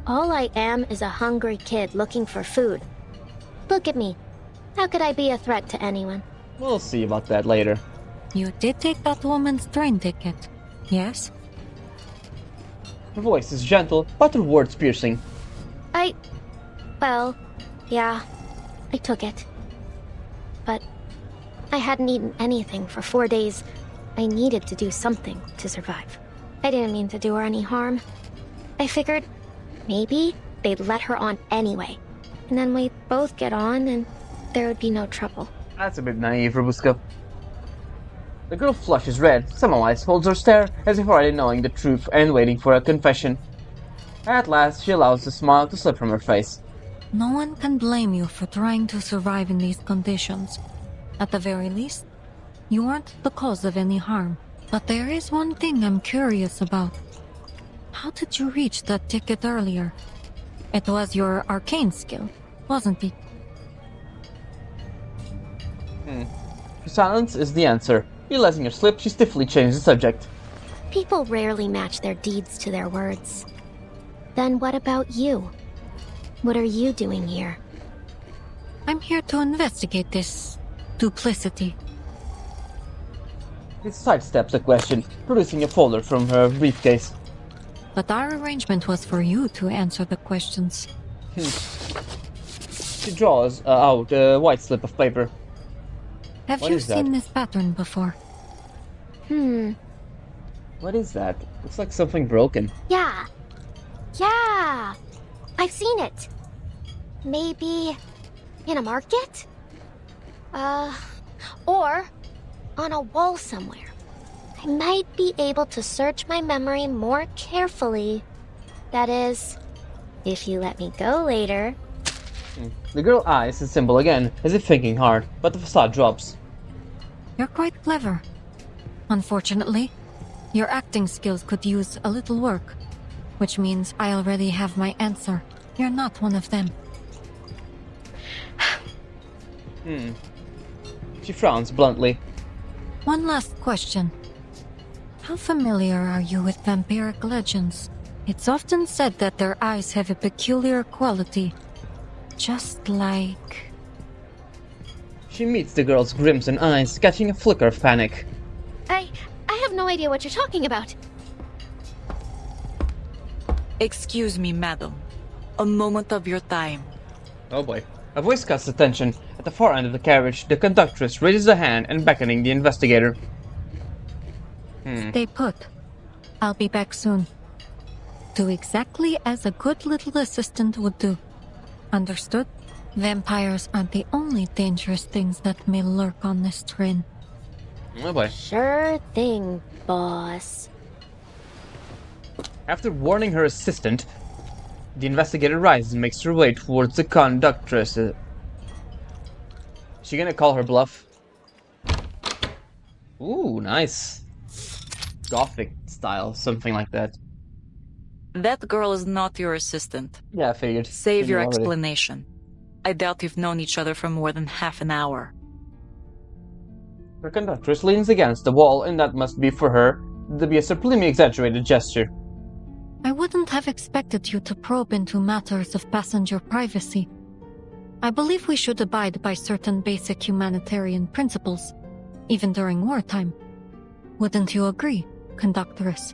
all I am is a hungry kid looking for food. Look at me. How could I be a threat to anyone? We'll see about that later. You did take that woman's train ticket, yes? Her voice is gentle, but her words piercing. Well, yeah, I took it. But I hadn't eaten anything for 4 days. I needed to do something to survive. I didn't mean to do her any harm. I figured maybe they'd let her on anyway. And then we'd both get on and there would be no trouble. That's a bit naive, Ravuska. The girl flushes red. Semmelweis holds her stare as if already knowing the truth and waiting for a confession. At last, she allows the smile to slip from her face. No one can blame you for trying to survive in these conditions. At the very least, you aren't the cause of any harm. But there is one thing I'm curious about. How did you reach that ticket earlier? It was your arcane skill, wasn't it? Silence is the answer. Realizing her slip, she stiffly changed the subject. People rarely match their deeds to their words. Then what about you? What are you doing here? I'm here to investigate this duplicity. She sidesteps the question, producing a folder from her briefcase. But our arrangement was for you to answer the questions. She draws out a white slip of paper. Have What you is that? seen this pattern before? What is that? Looks like something broken. Yeah. Yeah. I've seen it. Maybe in a market? Or on a wall somewhere. I might be able to search my memory more carefully. That is, if you let me go later. The girl eyes the symbol again, as if thinking hard, but the facade drops. You're quite clever. Unfortunately, your acting skills could use a little work, which means I already have my answer. You're not one of them. She frowns bluntly. One last question. How familiar are you with vampiric legends? It's often said that their eyes have a peculiar quality. Just like... She meets the girl's crimson eyes, catching a flicker of panic. I have no idea what you're talking about. Excuse me, madam. A moment of your time. Oh boy. A voice cuts attention. At the far end of the carriage, the conductress raises a hand and beckoning the investigator. Stay put. I'll be back soon. Do exactly as a good little assistant would do. Understood? Vampires aren't the only dangerous things that may lurk on this train. Oh boy. Sure thing, boss. After warning her assistant, the investigator rises and makes her way towards the conductress. She gonna call her bluff? Ooh, nice. Gothic style, something like that. That girl is not your assistant. Yeah, I figured. Save your Already. explanation. I doubt you've known each other for more than half an hour. The conductress leans against the wall, and that must be for her to be a supremely exaggerated gesture. I wouldn't have expected you to probe into matters of passenger privacy. I believe we should abide by certain basic humanitarian principles, even during wartime. Wouldn't you agree, conductress?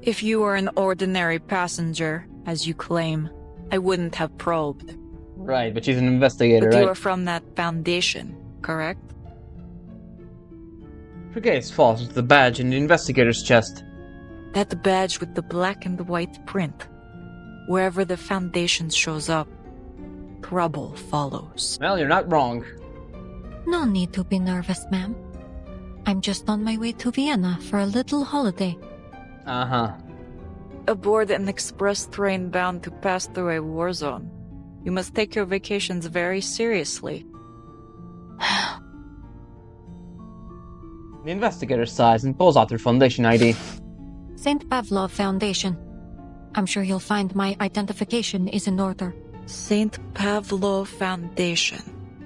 If you were an ordinary passenger, as you claim, I wouldn't have probed. Right, but she's an investigator, But right? you are from that foundation, correct? Her gaze falls into the badge in the investigator's chest. That badge with the black and white print. Wherever the foundation shows up, trouble follows. Well, you're not wrong. No need to be nervous, ma'am. I'm just on my way to Vienna for a little holiday. Uh-huh. Aboard an express train bound to pass through a war zone. You must take your vacations very seriously. The investigator sighs and pulls out her foundation ID. St. Pavlov Foundation. I'm sure you'll find my identification is in order. St. Pavlov Foundation.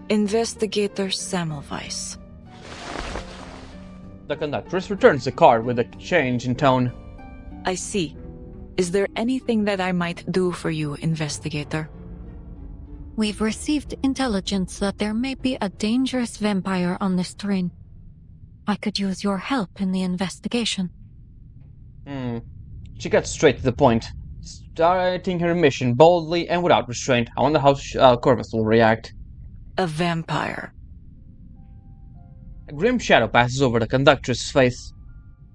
Investigator Semmelweis. The conductress returns the card with a change in tone. I see. Is there anything that I might do for you, investigator? We've received intelligence that there may be a dangerous vampire on this train. I could use your help in the investigation. She gets straight to the point, starting her mission boldly and without restraint. I wonder how Corvus will react. A vampire. A grim shadow passes over the conductress' face.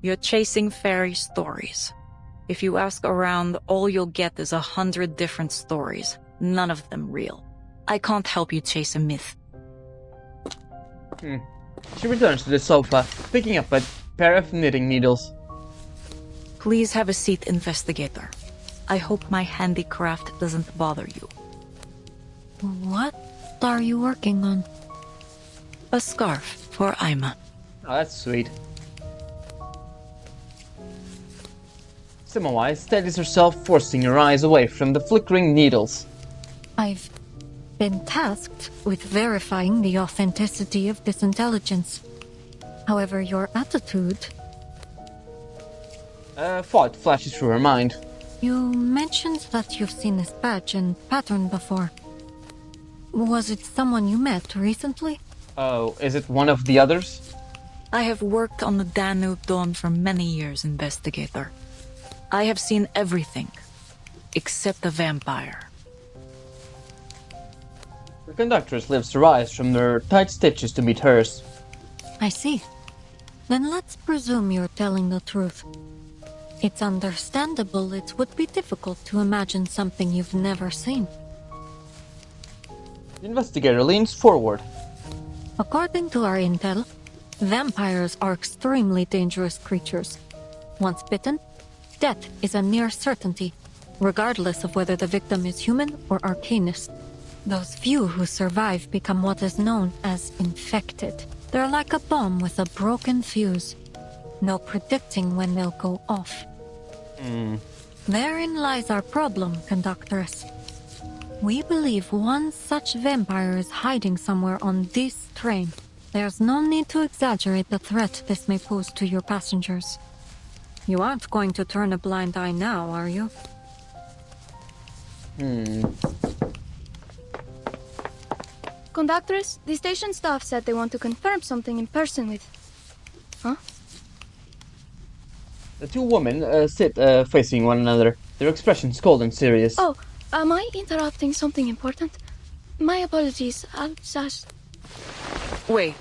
You're chasing fairy stories. If you ask around, all you'll get is 100 different stories, none of them real. I can't help you chase a myth. She returns to the sofa, picking up a pair of knitting needles. Please have a seat, investigator. I hope my handicraft doesn't bother you. What are you working on? A scarf for Ima. Oh, that's sweet. Semmelweis steadies herself, forcing her eyes away from the flickering needles. I've been tasked with verifying the authenticity of this intelligence. However, your attitude... Thought flashes through her mind. You mentioned that you've seen this badge and pattern before. Was it someone you met recently? Oh, is it one of the others? I have worked on the Danube Dawn for many years, investigator. I have seen everything, except a vampire. The conductress lifts her eyes from their tight stitches to meet hers. I see. Then let's presume you're telling the truth. It's understandable it would be difficult to imagine something you've never seen. The investigator leans forward. According to our intel, vampires are extremely dangerous creatures. Once bitten, death is a near certainty, regardless of whether the victim is human or arcanist. Those few who survive become what is known as infected. They're like a bomb with a broken fuse. No predicting when they'll go off. Therein lies our problem, Conductress. We believe one such vampire is hiding somewhere on this train. There's no need to exaggerate the threat this may pose to your passengers. You aren't going to turn a blind eye now, are you? Conductress, the station staff said they want to confirm something in person with... Huh? The two women sit facing one another, their expressions cold and serious. Oh, am I interrupting something important? My apologies, I'll just... Wait.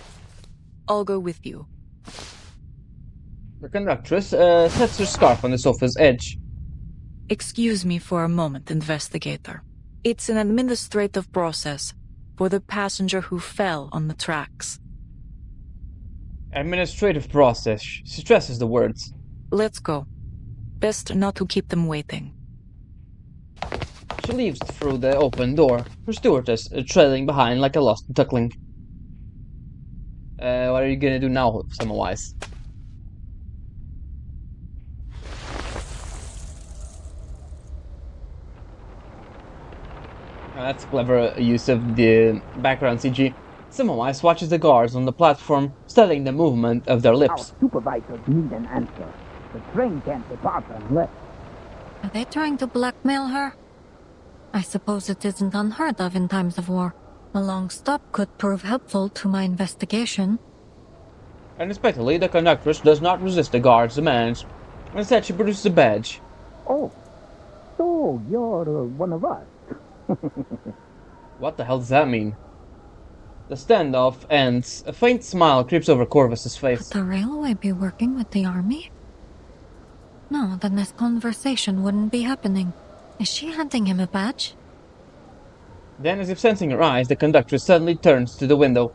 I'll go with you. The conductress sets her scarf on the sofa's edge. Excuse me for a moment, investigator. It's an administrative process for the passenger who fell on the tracks. Administrative process. She stresses the words. Let's go. Best not to keep them waiting. She leaves through the open door, her stewardess trailing behind like a lost duckling. What are you gonna do now, Samwise? That's clever use of the background CG. Samwise watches the guards on the platform, studying the movement of their lips. Our supervisors need an answer. The train can't depart unless... Are they trying to blackmail her? I suppose it isn't unheard of in times of war. A long stop could prove helpful to my investigation. Unexpectedly, the conductress does not resist the guard's demands. Instead, she produces a badge. Oh, so you're one of us. What the hell does that mean? The standoff ends. A faint smile creeps over Corvus's face. Could the railway be working with the army? No, then this conversation wouldn't be happening. Is she handing him a badge? Then, as if sensing her eyes, the conductress suddenly turns to the window.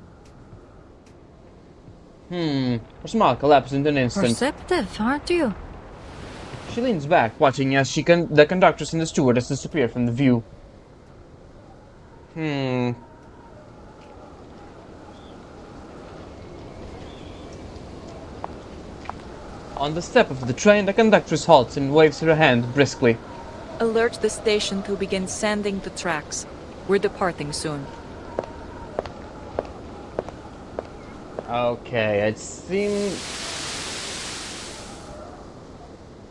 Her smile collapses in an instant. Perceptive, aren't you? She leans back, watching as the conductress and the stewardess disappear from the view. On the step of the train, the conductress halts and waves her hand briskly. Alert the station to begin sanding the tracks. We're departing soon. Okay, it seems...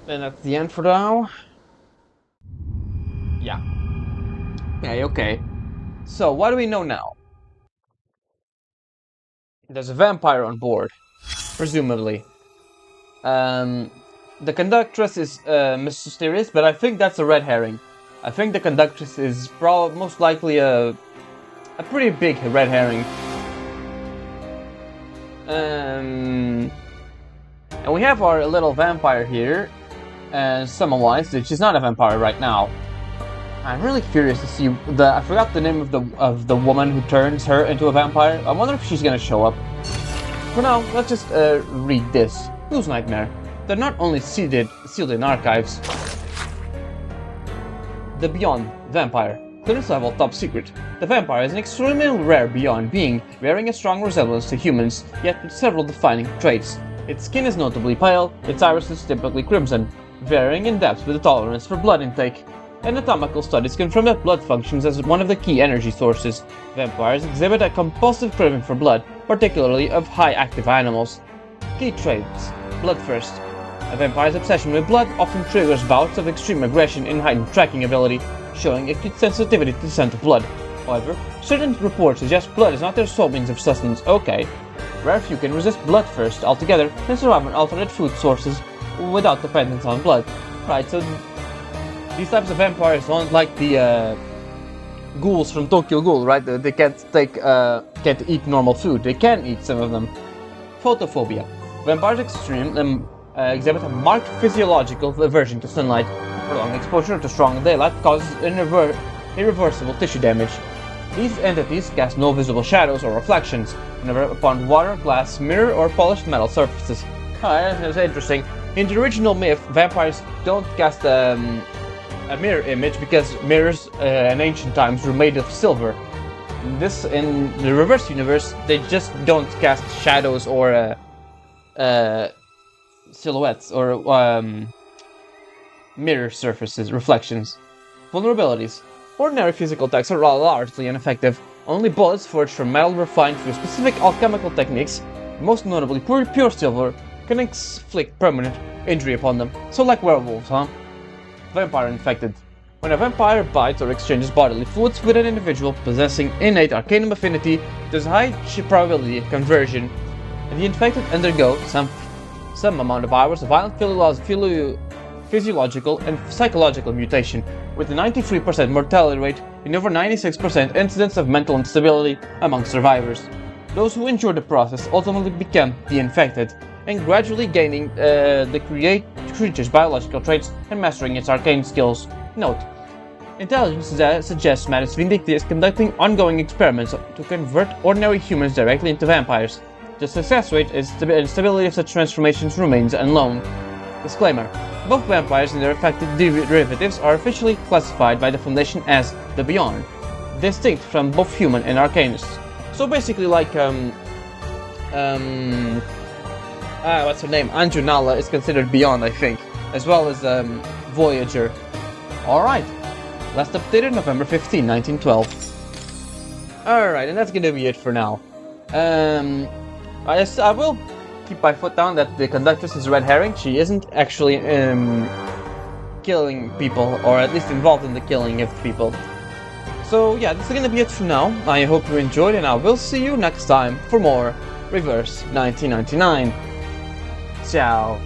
Then that's the end for now. Yeah. Okay. So, what do we know now? There's a vampire on board. Presumably. The conductress is mysterious, but I think that's a red herring. I think the conductress is most likely a pretty big red herring. And we have our little vampire here, Samwise. She's not a vampire right now. I'm really curious to see I forgot the name of the woman who turns her into a vampire. I wonder if she's gonna show up. For now, let's just read this. Whose nightmare? They're not only sealed in archives. The Beyond Vampire. Clearance level top secret. The vampire is an extremely rare beyond being, bearing a strong resemblance to humans, yet with several defining traits. Its skin is notably pale, its iris is typically crimson, varying in depth with a tolerance for blood intake. Anatomical studies confirm that blood functions as one of the key energy sources. Vampires exhibit a compulsive craving for blood, particularly of high active animals. Key traits. Bloodthirst. A vampire's obsession with blood often triggers bouts of extreme aggression and heightened tracking ability, showing acute sensitivity to the scent of blood. However, certain reports suggest blood is not their sole means of sustenance. Okay. Rare few can resist bloodthirst altogether and survive on alternate food sources without dependence on blood. Right, so these types of vampires don't like the ghouls from Tokyo Ghoul, right? They can't eat normal food. They can eat some of them. Photophobia. Vampires exhibit a marked physiological aversion to sunlight. Prolonged exposure to strong daylight causes irreversible tissue damage. These entities cast no visible shadows or reflections, never upon water, glass, mirror, or polished metal surfaces. That's interesting. In the original myth, vampires don't cast a mirror image because mirrors in ancient times were made of silver. In the reverse universe, they just don't cast shadows or silhouettes or mirror surfaces, reflections. Vulnerabilities. Ordinary physical attacks are largely ineffective. Only bullets forged from metal refined through specific alchemical techniques, most notably pure silver, can inflict permanent injury upon them. So like werewolves, huh? Vampire infected. When a vampire bites or exchanges bodily fluids with an individual possessing innate arcanum affinity, there's a high probability of conversion, and the infected undergo some amount of hours of violent physiological and psychological mutation, with a 93% mortality rate and over 96% incidence of mental instability among survivors. Those who endure the process ultimately become the infected, and gradually gaining the creature's biological traits and mastering its arcane skills. Note: intelligence suggests Manus Vindicti is conducting ongoing experiments to convert ordinary humans directly into vampires. The success rate and stability of such transformations remains unknown. Disclaimer: both vampires and their affected derivatives are officially classified by the Foundation as the Beyond, distinct from both human and arcanists. So basically like, what's her name? Anju Nala is considered Beyond, I think, as well as Voyager. Alright, last updated November 15, 1912. Alright, and that's gonna be it for now. I will keep my foot down that the conductress is a red herring. She isn't actually killing people, or at least involved in the killing of people. So yeah, this is gonna be it for now. I hope you enjoyed, and I will see you next time for more Reverse 1999. Ciao.